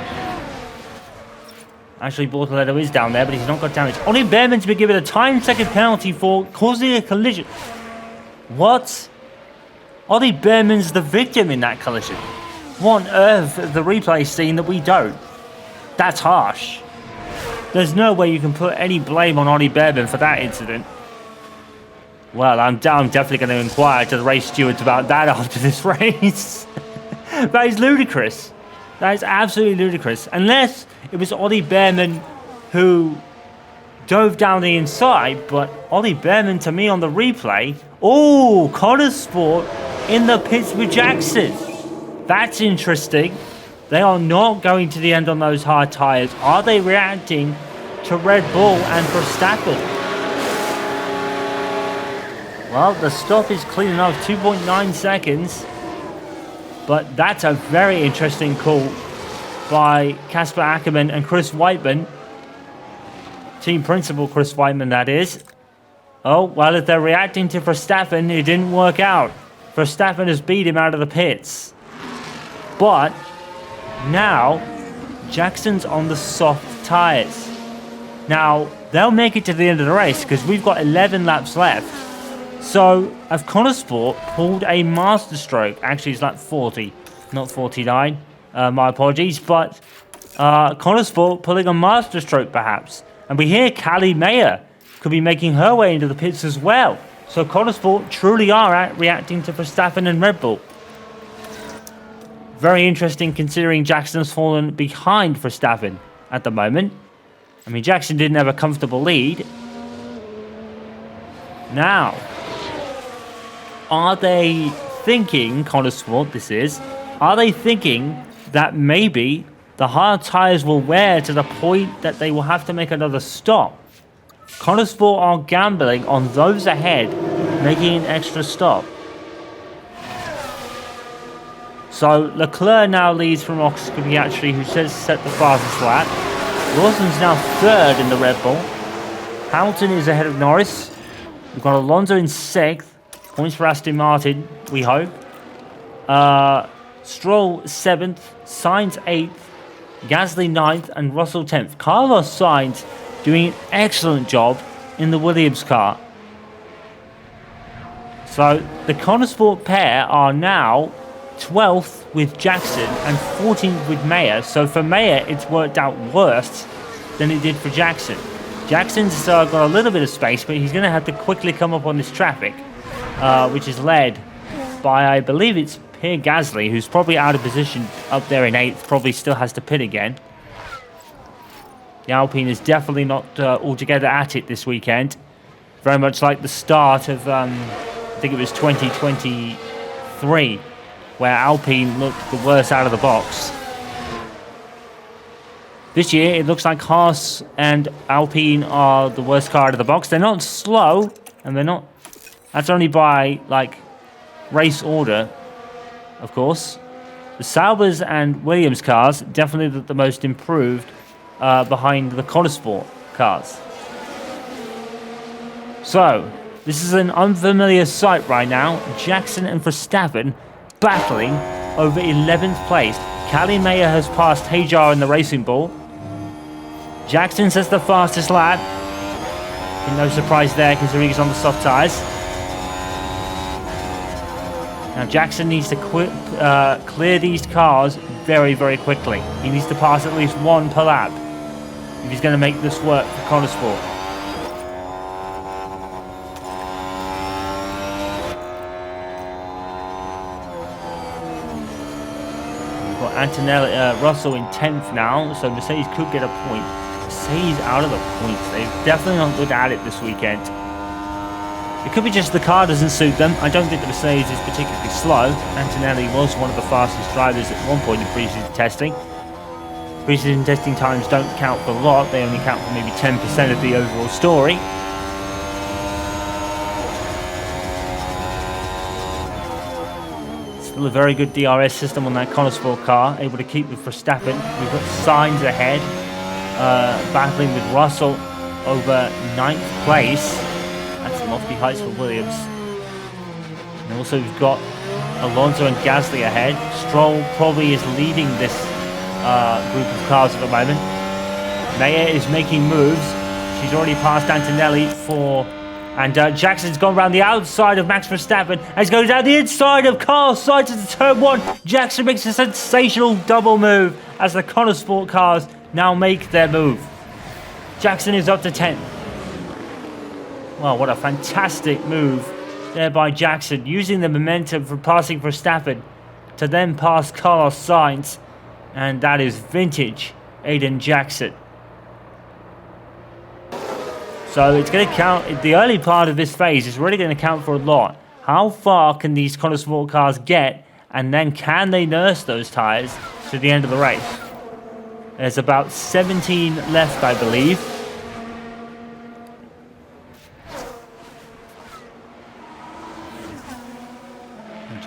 Actually, Bortoleto is down there, but he's not got damage. Only Behrman's been given a time-second penalty for causing a collision. What? Ollie Behrman's the victim in that collision. What on earth the replay seen that we don't? That's harsh. There's no way you can put any blame on Ollie Behrman for that incident. Well, I'm definitely going to inquire to the race stewards about that after this race. That is ludicrous. That is absolutely ludicrous. Unless it was Ollie Behrman who dove down the inside, but Ollie Behrman to me on the replay. Oh, Connosport in the pits with Jackson. That's interesting. They are not going to the end on those hard tyres. Are they reacting to Red Bull and Verstappen? Well, the stop is clean enough, 2.9 seconds. But that's a very interesting call by Casper Ackerman and Chris Whiteman. Team principal Chris Whiteman, that is. Oh, well, if they're reacting to Verstappen, it didn't work out. Verstappen has beat him out of the pits. But now, Jackson's on the soft tyres. Now, they'll make it to the end of the race because we've got 11 laps left. So, have Connosport pulled a masterstroke? Actually, it's like 40, not 49. My apologies. But Connosport pulling a masterstroke, perhaps. And we hear Callie Mayer could be making her way into the pits as well. So, Connosport truly are reacting to Verstappen and Red Bull. Very interesting considering Jackson's fallen behind Verstappen at the moment. I mean, Jackson didn't have a comfortable lead. Now, are they thinking, Connosport this is, are they thinking that maybe the hard tyres will wear to the point that they will have to make another stop? Connosport are gambling on those ahead making an extra stop. So Leclerc now leads from Oxford-Piastri, who says set the fastest lap. Lawson's now third in the Red Bull. Hamilton is ahead of Norris. We've got Alonso in sixth. Points for Aston Martin, we hope. Stroll seventh. Sainz eighth. Gasly ninth. And Russell 10th. Carlos Sainz doing an excellent job in the Williams car. So the Connosport pair are now 12th with Jackson and 14th with Mayer. So for Mayer, it's worked out worse than it did for Jackson. Jackson's got a little bit of space, but he's going to have to quickly come up on this traffic, which is led by, I believe it's Pierre Gasly, who's probably out of position up there in 8th, probably still has to pit again. The Alpine is definitely not altogether at it this weekend. Very much like the start of, I think it was 2023, where Alpine looked the worst out of the box. This year, it looks like Haas and Alpine are the worst car out of the box. They're not slow, and they're not... That's only by, like, race order, of course. The Saubers and Williams cars, definitely the most improved behind the Connosport cars. So, this is an unfamiliar sight right now. Jackson and Verstappen battling over 11th place. Callie Mayer has passed Hajar in the Racing Ball. Jackson says the fastest lap. No surprise there considering he's on the soft tyres. Now Jackson needs to clear these cars very, very quickly. He needs to pass at least one per lap if he's going to make this work for Connosport. We've got Antonelli, Russell in 10th now, so Mercedes could get a point. Mercedes out of the points. They've definitely not good at it this weekend. It could be just the car doesn't suit them. I don't think the Mercedes is particularly slow. Antonelli was one of the fastest drivers at one point in pre-season testing. Pre-season testing times don't count for a lot. They only count for maybe 10% of the overall story. Still a very good DRS system on that Connosport car. Able to keep with Verstappen. We've got Sainz ahead. Battling with Russell over 9th place. That's lofty heights for Williams. And also we've got Alonso and Gasly ahead. Stroll probably is leading this group of cars at the moment. Mayer is making moves. She's already passed Antonelli and Jackson's gone around the outside of Max Verstappen as goes down the inside of Carlos Sainz into turn 1. Jackson makes a sensational double move as the Connosport cars now make their move. Jackson is up to 10th. Well, what a fantastic move there by Jackson, using the momentum from passing Verstappen to then pass Carlos Sainz, and that is vintage Aiden Jackson. So it's going to count, the early part of this phase is really going to count for a lot. How far can these Connosport cars get, and then can they nurse those tyres to the end of the race? There's about 17 left, I believe.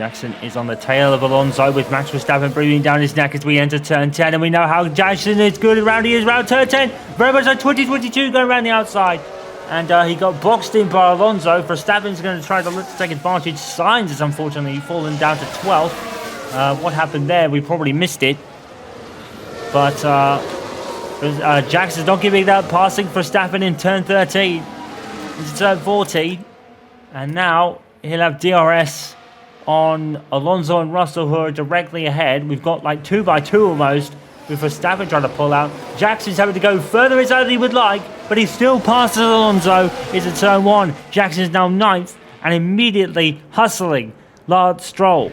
Jackson is on the tail of Alonso with Max Verstappen breathing down his neck as we enter turn 10, and we know how Jackson is good around. He is around turn 10, very much like 2022 going around the outside. And he got boxed in by Alonso. Verstappen's going to try to take advantage. Sainz has unfortunately fallen down to 12th. What happened there? We probably missed it. But Jackson's not giving that passing Verstappen in turn 13. Into turn 14. And now he'll have DRS on Alonso and Russell, who are directly ahead. We've got like 2x2 almost, with Verstappen trying to pull out. Jackson's having to go further inside than he would like, but he still passes Alonso into turn 1. Jackson's now 9th and immediately hustling Lance Stroll.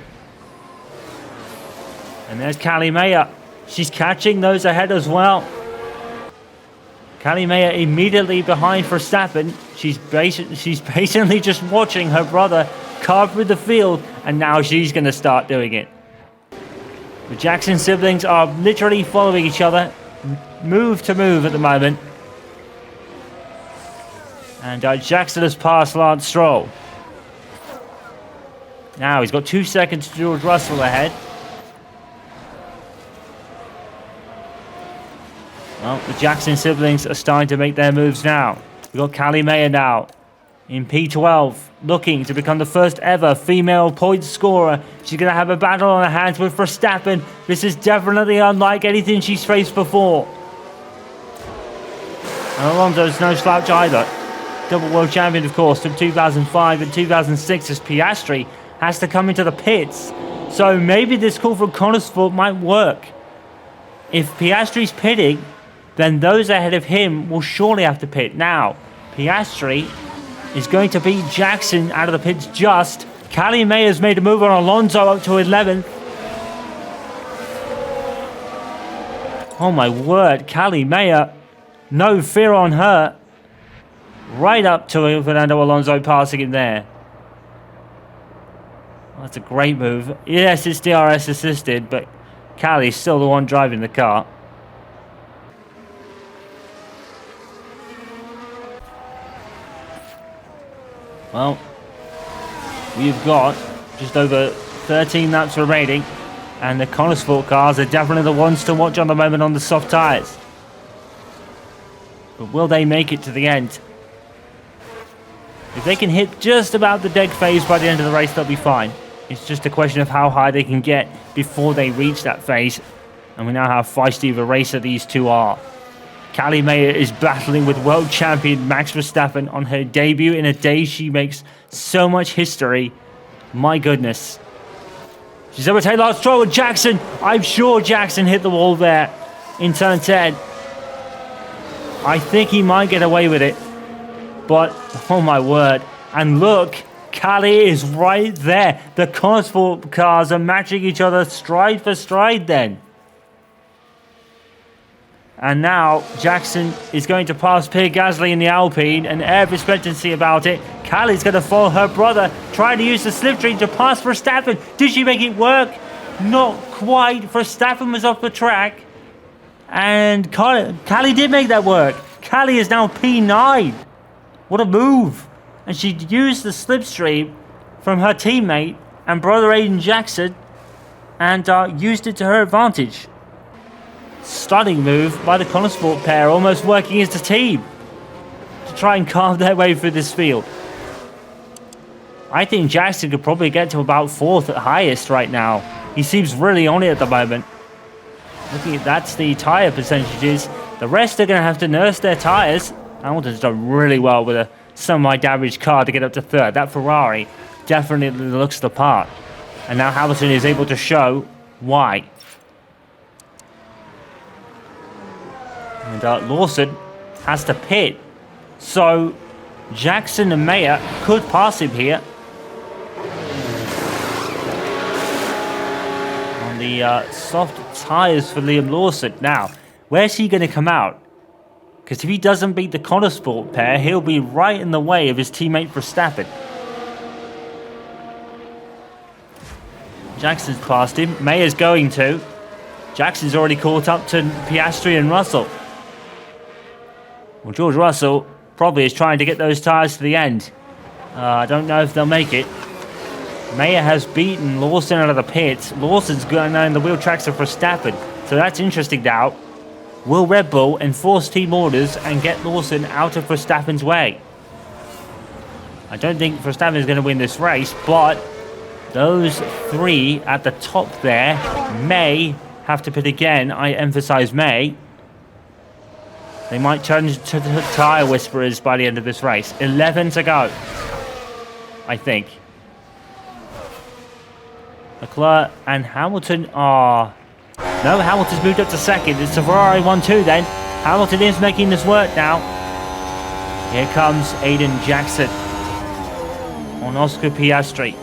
And there's Callie Mayer. She's catching those ahead as well. Callie Mayer immediately behind Verstappen. She's basically just watching her brother carve through the field, and now she's going to start doing it. The Jackson siblings are literally following each other, move to move at the moment. And Jackson has passed Lance Stroll. Now he's got 2 seconds to George Russell ahead. Well, the Jackson siblings are starting to make their moves now. We've got Callie Mayer now in P12, looking to become the first ever female point scorer. She's going to have a battle on her hands with Verstappen. This is definitely unlike anything she's faced before. And Alonso's no slouch either. Double world champion, of course, from 2005 and 2006 as Piastri has to come into the pits. So maybe this call for Connorsford might work. If Piastri's pitting, then those ahead of him will surely have to pit. Now, Piastri is going to beat Jackson out of the pits just. Callie Mayer's made a move on Alonso up to 11th. Oh my word, Callie Mayer, no fear on her. Right up to Fernando Alonso passing him there. Well, that's a great move. Yes, it's DRS assisted, but Callie's still the one driving the car. Well, we've got just over 13 laps remaining, and the Connorsford cars are definitely the ones to watch on the moment on the soft tyres. But will they make it to the end? If they can hit just about the deck phase by the end of the race, they'll be fine. It's just a question of how high they can get before they reach that phase, and we know how feisty of a racer these two are. Callie Mayer is battling with world champion Max Verstappen on her debut in a day she makes so much history. My goodness. She's overtaken Lance Stroll with Jackson. I'm sure Jackson hit the wall there in turn 10. I think he might get away with it. But, oh my word. And look, Callie is right there. The Connorsford cars are matching each other stride for stride then. And now Jackson is going to pass Pierre Gasly in the Alpine, and air of expectancy about it. Callie's going to follow her brother, trying to use the slipstream to pass Verstappen. Did she make it work? Not quite. Verstappen was off the track. And Callie did make that work. Callie is now P9. What a move. And she used the slipstream from her teammate and brother Aiden Jackson and used it to her advantage. Stunning move by the Connorsford pair, almost working as a team to try and carve their way through this field. I think Jackson could probably get to about 4th at highest right now. He seems really on it at the moment. Looking at that's the tyre percentages. The rest are going to have to nurse their tyres. Hamilton's done really well with a semi-damaged car to get up to 3rd. That Ferrari definitely looks the part. And now Hamilton is able to show why. And Lawson has to pit. So Jackson and Mayer could pass him here. On the soft tyres for Liam Lawson. Now, where's he going to come out? Because if he doesn't beat the Connorsford pair, he'll be right in the way of his teammate Verstappen. Jackson's passed him. Mayer's going to. Jackson's already caught up to Piastri and Russell. Well, George Russell probably is trying to get those tyres to the end. I don't know if they'll make it. Mayer has beaten Lawson out of the pits. Lawson's going on the wheel tracks of Verstappen. So that's interesting now. Will Red Bull enforce team orders and get Lawson out of Verstappen's way? I don't think Verstappen is going to win this race, but those three at the top there may have to pit again. I emphasize may. They might turn to the tyre whisperers by the end of this race. 11 to go, I think. Leclerc and Hamilton are... No, Hamilton's moved up to second. It's a Ferrari 1-2 then. Hamilton is making this work now. Here comes Aiden Jackson on Oscar Piastri.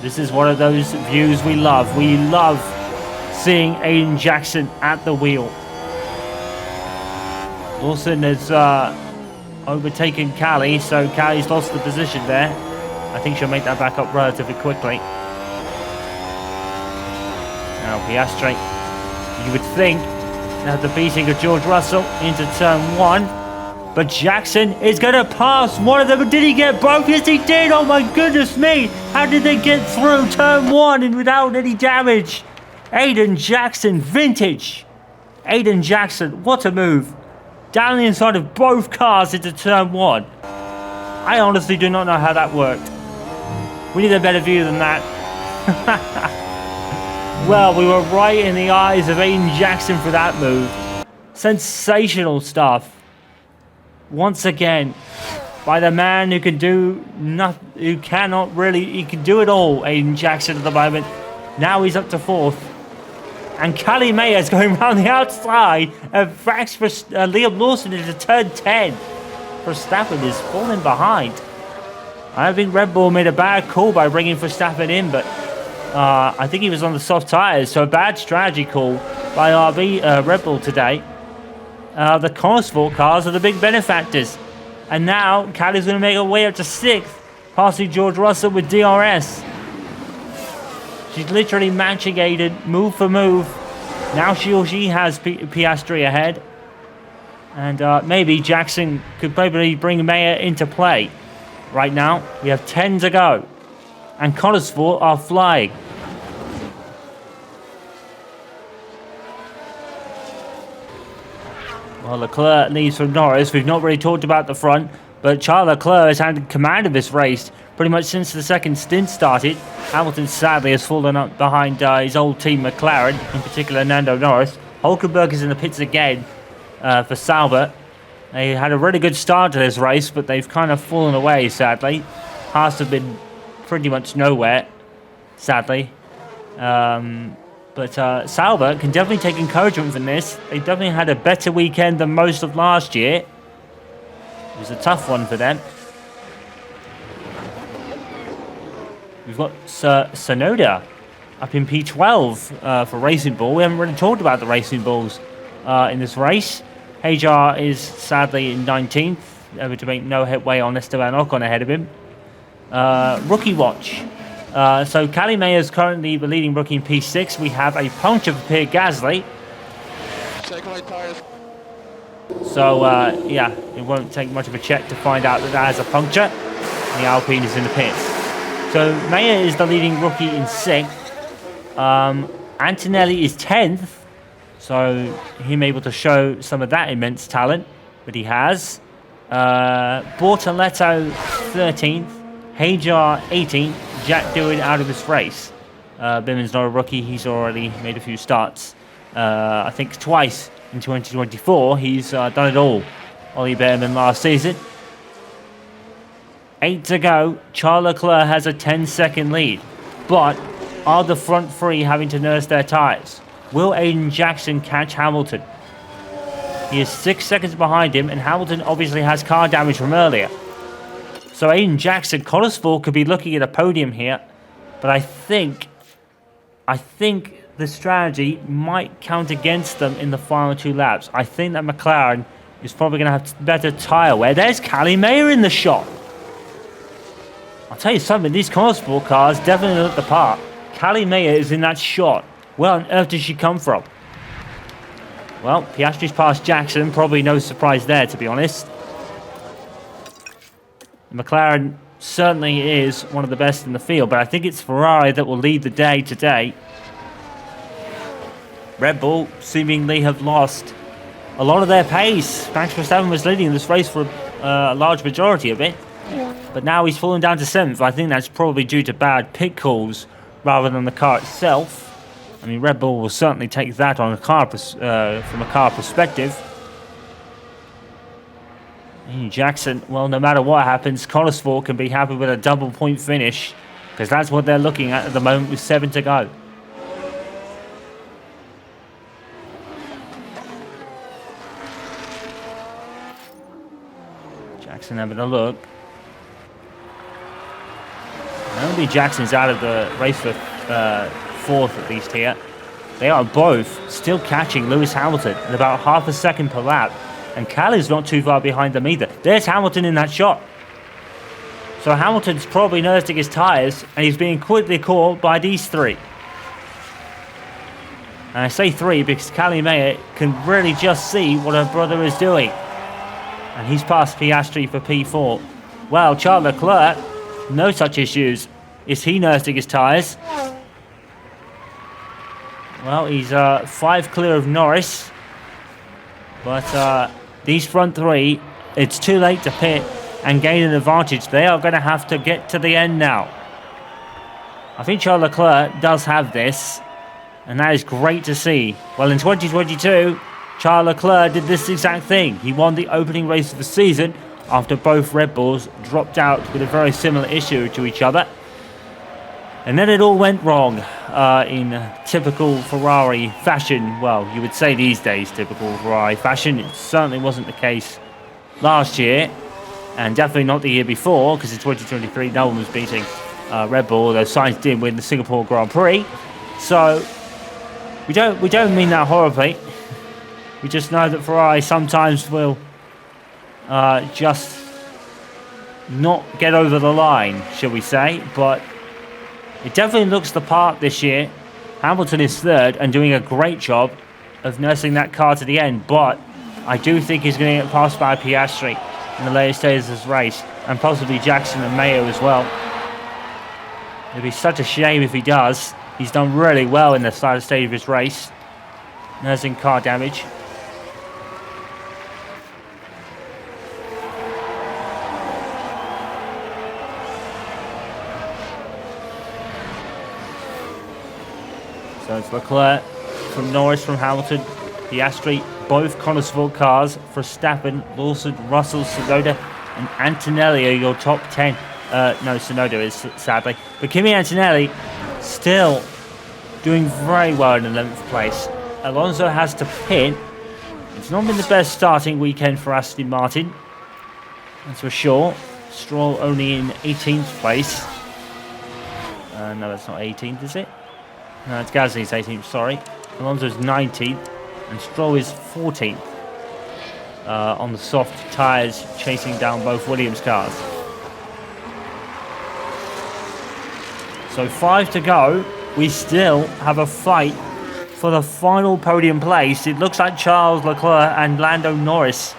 This is one of those views we love. We love seeing Aiden Jackson at the wheel. Lawson has overtaken Callie, so Callie's lost the position there. I think she'll make that back up relatively quickly. Now Piastri, you would think, now the beating of George Russell into turn 1. But Jackson is going to pass one of them. Did he get both? Yes, he did. Oh my goodness me. How did they get through turn 1 and without any damage? Aiden Jackson, vintage. Aiden Jackson, what a move. Down the inside of both cars into turn 1. I honestly do not know how that worked. We need a better view than that. Well, we were right in the eyes of Aiden Jackson for that move. Sensational stuff. Once again, by the man who can do nothing, who cannot really, he can do it all, Aiden Jackson at the moment. Now he's up to 4th. And Callie Mayer is going around the outside of Liam Lawson into turn 10. Verstappen is falling behind. I think Red Bull made a bad call by bringing Verstappen in, but I think he was on the soft tyres, so a bad strategy call by Red Bull today. The Connors-Sport cars are the big benefactors. And now Callie's going to make her way up to 6th, passing George Russell with DRS. She's literally matching Aiden move for move. Now she has Piastri ahead. And maybe Jackson could probably bring Mayer into play. Right now, we have 10 to go. And Connors-Sport are flying. Well, Leclerc leads from Norris. We've not really talked about the front, but Charles Leclerc has had command of this race pretty much since the second stint started. Hamilton sadly has fallen up behind his old team McLaren, in particular Lando Norris. Hulkenberg is in the pits again for Sauber. They had a really good start to this race, but they've kind of fallen away, sadly. Haas have been pretty much nowhere, sadly. But Sauber can definitely take encouragement from this. They definitely had a better weekend than most of last year. It was a tough one for them. We've got Sonoda up in P12 for Racing Bull. We haven't really talked about the Racing Bulls in this race. Hajar is sadly in 19th, able to make no headway on Esteban Ocon ahead of him. Rookie watch. So Callie Mayer is currently the leading rookie in P6. We have a puncture for Pierre Gasly. So yeah, it won't take much of a check to find out that has a puncture. And the Alpine is in the pits. So Mayer is the leading rookie in 6th. Antonelli is 10th. So him able to show some of that immense talent that he has. Bortoletto 13th. Hajar 18th. Jack Doohan out of this race. Bimmen's not a rookie. He's already made a few starts. I think twice in 2024. He's done it all. Ollie Behrman last season. 8 to go. Charles Leclerc has a 10-second lead. But are the front three having to nurse their tyres? Will Aiden Jackson catch Hamilton? He is 6 seconds behind him, and Hamilton obviously has car damage from earlier. So Aiden Jackson, Connors-Sport could be looking at a podium here, but I think the strategy might count against them in the final 2 laps. I think that McLaren is probably going to have better tyre wear. There's Callie Mayer in the shot. I'll tell you something, these Connors-Sport cars definitely look the part. Callie Mayer is in that shot. Where on earth did she come from? Well, Piastri's past Jackson, probably no surprise there, to be honest. McLaren certainly is one of the best in the field, but I think it's Ferrari that will lead the day today. Red Bull seemingly have lost a lot of their pace. Max Verstappen was leading this race for a large majority of it, but now he's fallen down to 7th. I think that's probably due to bad pit calls rather than the car itself. I mean, Red Bull will certainly take that on a car from a car perspective. And Jackson, well, no matter what happens, Connorsville can be happy with a double point finish, because that's what they're looking at the moment with 7 to go. Jackson having a look. Only Jackson's out of the race for 4th at least here. They are both still catching Lewis Hamilton at about half a second per lap. And Callie's not too far behind them either. There's Hamilton in that shot. So Hamilton's probably nursing his tyres, and he's being quickly caught by these 3. And I say 3 because Callie Mayer can really just see what her brother is doing. And he's past Piastri for P4. Well, Charles Leclerc, no such issues. Is he nursing his tyres? Well, he's 5 clear of Norris. But these front 3, it's too late to pit and gain an advantage. They are going to have to get to the end now. I think Charles Leclerc does have this, and that is great to see. Well, in 2022, Charles Leclerc did this exact thing. He won the opening race of the season after both Red Bulls dropped out with a very similar issue to each other. And then it all went wrong in typical Ferrari fashion. Well, you would say these days typical Ferrari fashion. It certainly wasn't the case last year, and definitely not the year before, because in 2023 no one was beating Red Bull, although Sainz did win the Singapore Grand Prix. So we don't mean that horribly. We just know that Ferrari sometimes will just not get over the line, shall we say. But it definitely looks the part this year. Hamilton is 3rd and doing a great job of nursing that car to the end. But I do think he's going to get passed by Piastri in the later stages of this race, and possibly Jackson and Mayo as well. It'd be such a shame if he does. He's done really well in the latter stage of his race, nursing car damage. So it's Leclerc from Norris, from Hamilton, Piastri, both Connorsville cars, Verstappen, Lawson, Russell, Tsunoda, and Antonelli are your top 10. No, Tsunoda is, sadly. But Kimi Antonelli still doing very well in 11th place. Alonso has to pit. It's not been the best starting weekend for Aston Martin, that's for sure. Stroll only in 18th place. No, that's not 18th, is it? No, it's Gasly's 18th, sorry. Alonso's 19th, and Stroll is 14th on the soft tyres, chasing down both Williams cars. So 5 to go. We still have a fight for the final podium place. It looks like Charles Leclerc and Lando Norris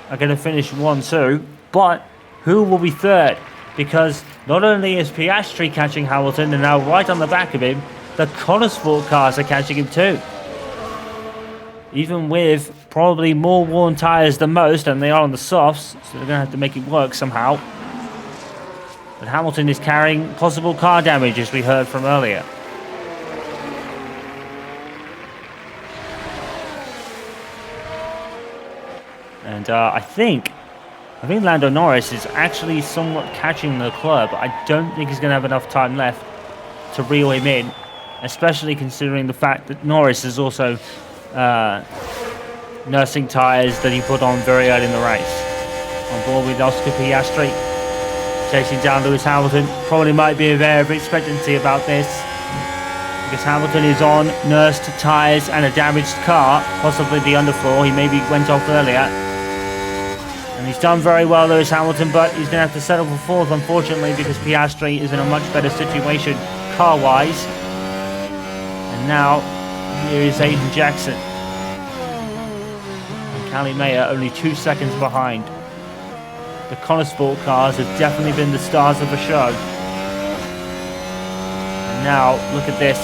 are going to finish 1-2, but who will be 3rd? Because not only is Piastri catching Hamilton, and now right on the back of him, the Connorsville cars are catching him too. Even with probably more worn tyres than most, and they are on the softs, so they're going to have to make it work somehow. But Hamilton is carrying possible car damage, as we heard from earlier. And I think Lando Norris is actually somewhat catching Leclerc, but I don't think he's going to have enough time left to reel him in, especially considering the fact that Norris is also nursing tyres that he put on very early in the race. On board with Oscar Piastri, chasing down Lewis Hamilton. Probably might be a air of expectancy about this, because Hamilton is on nursed tyres and a damaged car, possibly the underfloor. He maybe went off earlier. And he's done very well, Lewis Hamilton, but he's going to have to settle for 4th, unfortunately, because Piastri is in a much better situation car-wise. And now, here is Aiden Jackson. And Callie Mayer only 2 seconds behind. The Connosport cars have definitely been the stars of the show. And now, look at this.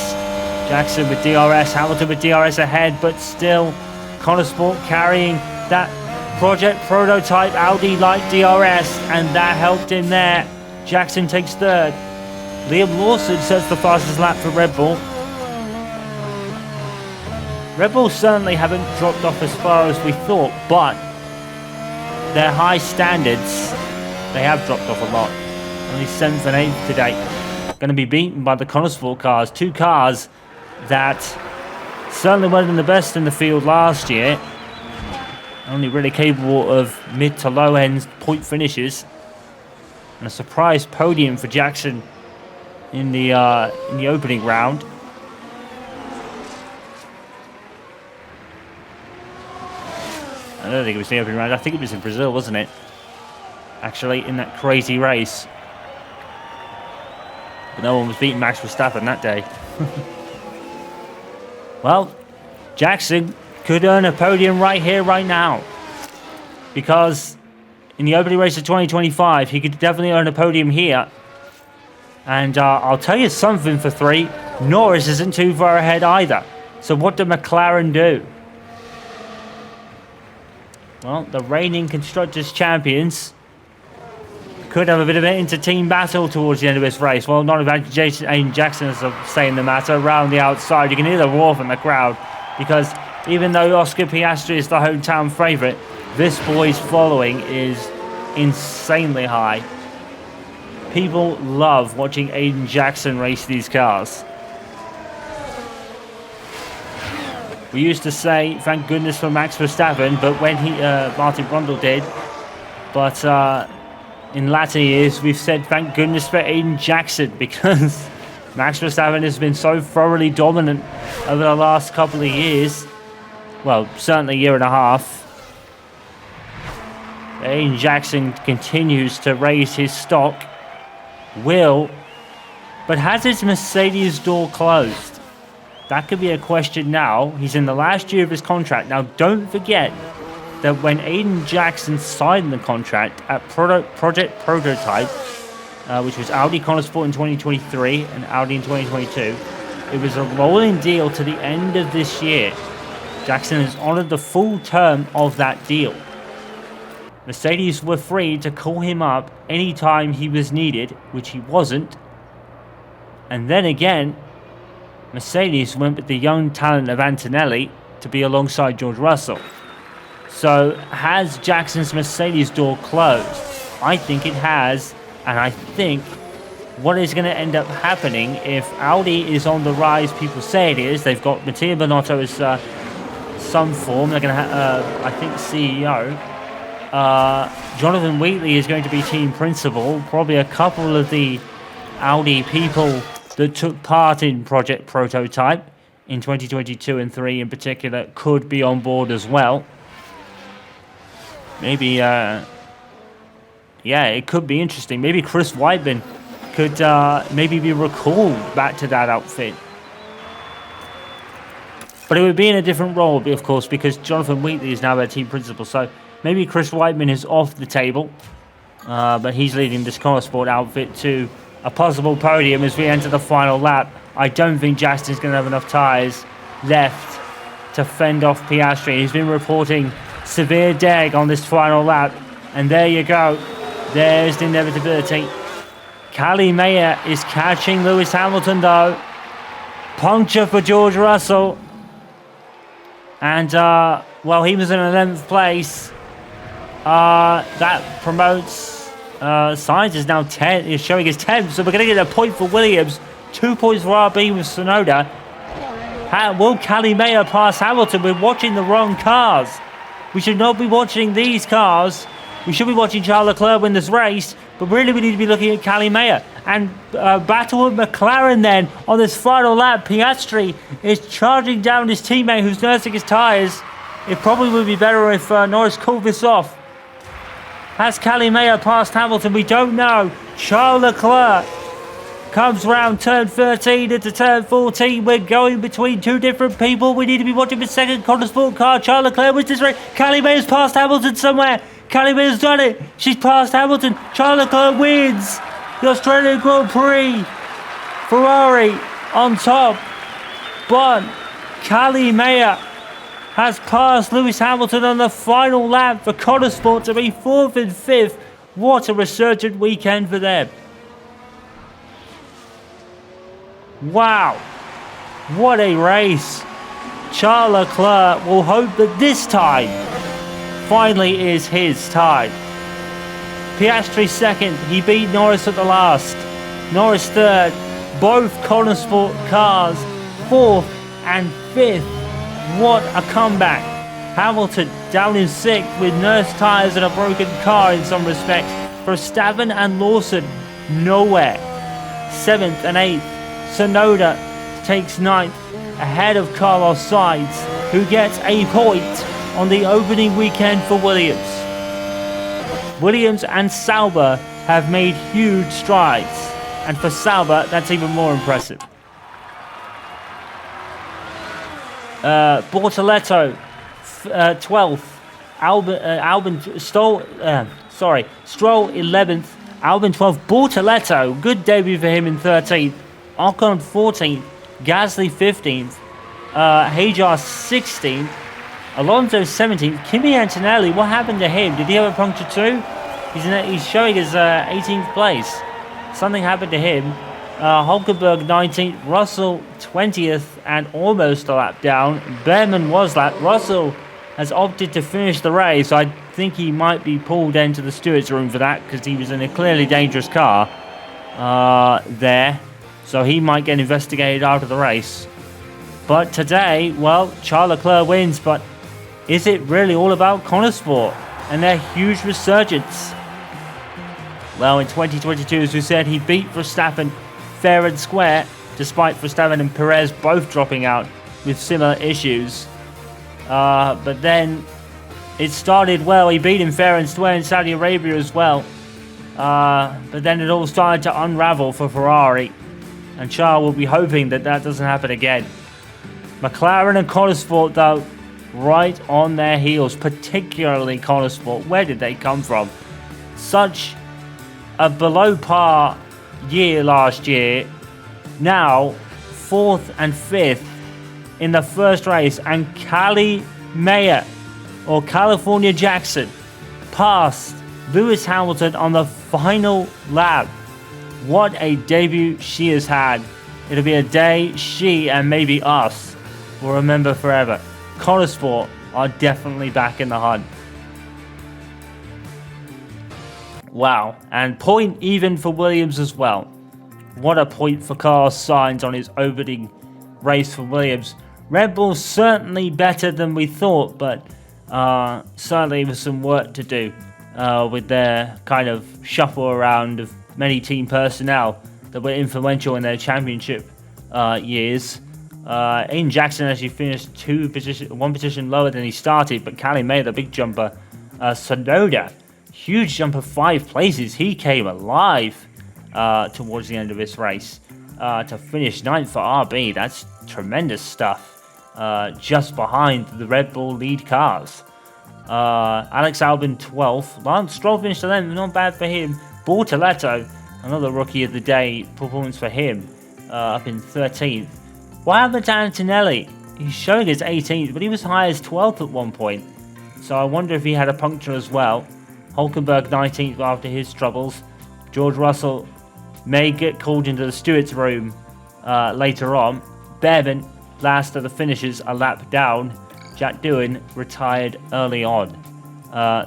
Jackson with DRS, Hamilton with DRS ahead, but still Connosport carrying that Project Prototype Audi Light DRS, and that helped him there. Jackson takes third. Liam Lawson sets the fastest lap for Red Bull. Red Bull certainly haven't dropped off as far as we thought, but their high standards, they have dropped off a lot. Only 7th and 8th today. Going to be beaten by the Connosport cars. Two cars that certainly weren't the best in the field last year. Only really capable of mid to low end point finishes. And a surprise podium for Jackson in the opening round. I don't think it was the opening round. I think it was in Brazil, wasn't it? Actually, in that crazy race. But no one was beating Max Verstappen that day. Well, Jackson could earn a podium right here, right now. Because in the opening race of 2025, he could definitely earn a podium here. And I'll tell you something for 3. Norris isn't too far ahead either. So what did McLaren do? Well, the reigning Constructors' Champions could have a bit of an inter-team battle towards the end of this race. Well, not about Aiden Jackson is saying the matter. Around the outside, you can hear the roar from the crowd. Because even though Oscar Piastri is the hometown favourite, this boy's following is insanely high. People love watching Aiden Jackson race these cars. We used to say, thank goodness for Max Verstappen, but when Martin Brundle did. But in latter years, we've said thank goodness for Aiden Jackson, because Max Verstappen has been so thoroughly dominant over the last couple of years. Well, certainly a year and a half. Aiden Jackson continues to raise his stock. But has his Mercedes door closed? That could be a question now. He's in the last year of his contract. Now, don't forget that when Aiden Jackson signed the contract at Project Prototype, which was Audi Connosport in 2023 and Audi in 2022, it was a rolling deal to the end of this year. Jackson has honoured the full term of that deal. Mercedes were free to call him up anytime he was needed, which he wasn't. And then again, Mercedes went with the young talent of Antonelli to be alongside George Russell. So has Jackson's Mercedes door closed? I think it has, and I think what is going to end up happening if Audi is on the rise, people say it is. They've got Mattia Binotto as some form. They're going to have, I think, CEO. Jonathan Wheatley is going to be team principal. Probably a couple of the Audi people that took part in Project Prototype in 2022 and 3 in particular could be on board as well. Maybe, yeah, it could be interesting. Maybe Chris Weidman could maybe be recalled back to that outfit. But it would be in a different role, of course, because Jonathan Wheatley is now their team principal. So maybe Chris Weidman is off the table, but he's leading this Connosport outfit to a possible podium as we enter the final lap. I don't think Jackson's going to have enough tyres left to fend off Piastri. He's been reporting severe deg on this final lap, and there you go. There's the inevitability. Callie Mayer is catching Lewis Hamilton though. Puncture for George Russell. And, well, he was in 11th place. That promotes Sainz is now 10, is showing his 10th, so we're going to get a point for Williams, 2 points for RB with Sonoda. Will Callie Mayer pass Hamilton? We're watching the wrong cars. We should not be watching these cars. We should be watching Charles Leclerc win this race, but really we need to be looking at Callie Mayer. And battle with McLaren then on this final lap. Piastri is charging down his teammate who's nursing his tyres. It probably would be better if Norris called this off. Has Callie Mayer passed Hamilton? We don't know. Charles Leclerc comes round turn 13 into turn 14. We're going between two different people. We need to be watching the second Connorsport car. Charles Leclerc was this race. Callie May has passed Hamilton somewhere. Callie May has done it. She's passed Hamilton. Charles Leclerc wins the Australian Grand Prix. Ferrari on top. But Callie May has passed Lewis Hamilton on the final lap for Connorsport to be 4th and 5th. What a resurgent weekend for them. Wow, what a race. Charles Leclerc will hope that this time finally is his time. Piastri second, he beat Norris at the last. Norris third, both Connorsport cars 4th and 5th. What a comeback. Hamilton down in 6th with Nurse tyres and a broken car in some respects. Verstappen and Lawson nowhere. 7th and 8th. Tsunoda takes 9th ahead of Carlos Sainz, who gets a point on the opening weekend for Williams. Williams and Sauber have made huge strides, and for Sauber, that's even more impressive. Bortoletto, 12th. Stroll 11th. Albon 12th. Bortoletto, good debut for him in 13th. Ocon 14th, Gasly 15th, Hajar 16th, Alonso 17th, Kimi Antonelli, what happened to him? Did he have a puncture too? He's showing his 18th place. Something happened to him. Hulkenberg 19th, Russell 20th and almost a lap down. Behrman was lapped. Russell has opted to finish the race. I think he might be pulled into the stewards room for that because he was in a clearly dangerous car there. So he might get investigated out of the race. But today, well, Charles Leclerc wins. But is it really all about Connorsport and their huge resurgence? Well, in 2022, as we said, he beat Verstappen fair and square, despite Verstappen and Perez both dropping out with similar issues. But then it started well. He beat him fair and square in Saudi Arabia as well. But then it all started to unravel for Ferrari. And Charles will be hoping that that doesn't happen again. McLaren and Connorsport, though, right on their heels, particularly Connorsport. Where did they come from? Such a below par year last year. Now, 4th and 5th in the first race. And Callie May, or California Jackson, passed Lewis Hamilton on the final lap. What a debut she has had. It'll be a day she and maybe us will remember forever. Connorsport are definitely back in the hunt. Wow. And point even for Williams as well. What a point for Carlos Sainz on his opening race for Williams. Red Bull's certainly better than we thought, but certainly with some work to do with their kind of shuffle around of many team personnel that were influential in their championship years. Aiden Jackson actually finished one position lower than he started, but Callie May, the big jumper. Tsunoda, huge jump of 5 places. He came alive towards the end of this race to finish 9th for RB. That's tremendous stuff. Just behind the Red Bull lead cars. Alex Albon 12th. Lance Stroll finished 11th. Not bad for him. Bortoletto, another rookie of the day performance for him, up in 13th. What happened to Antonelli? He's showing his 18th, but he was high as 12th at one point. So I wonder if he had a puncture as well. Hulkenberg 19th after his troubles. George Russell may get called into the stewards room later on. Behrman, last of the finishers, a lap down. Jack Doohan retired early on.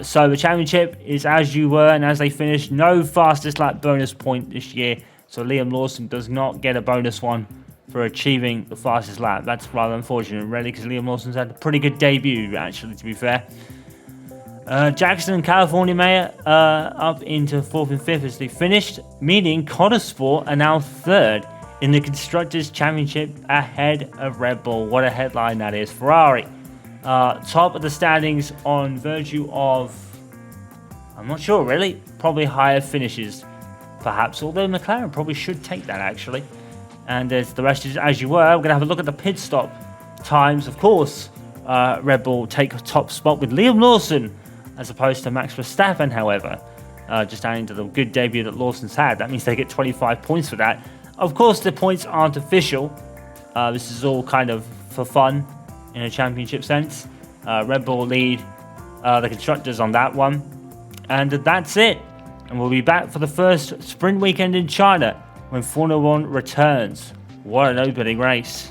So the championship is as you were and as they finished. No fastest lap bonus point this year. So Liam Lawson does not get a bonus one for achieving the fastest lap. That's rather unfortunate, really, because Liam Lawson's had a pretty good debut, actually, to be fair. Jackson and California May up into 4th and 5th as they finished, meaning Connorsport are now 3rd in the Constructors' Championship ahead of Red Bull. What a headline that is. Ferrari, top of the standings on virtue of, I'm not sure really, probably higher finishes. perhaps. Although McLaren probably should take that, actually. And as the rest is as you were, we're going to have a look at the pit stop times. Of course, Red Bull take a top spot with Liam Lawson as opposed to Max Verstappen, however. Just adding to the good debut that Lawson's had. That means they get 25 points for that. Of course, the points aren't official. This is all kind of for fun in a championship sense. Red Bull lead the constructors on that one. And that's it. And we'll be back for the first sprint weekend in China when Formula 1 returns. What an opening race.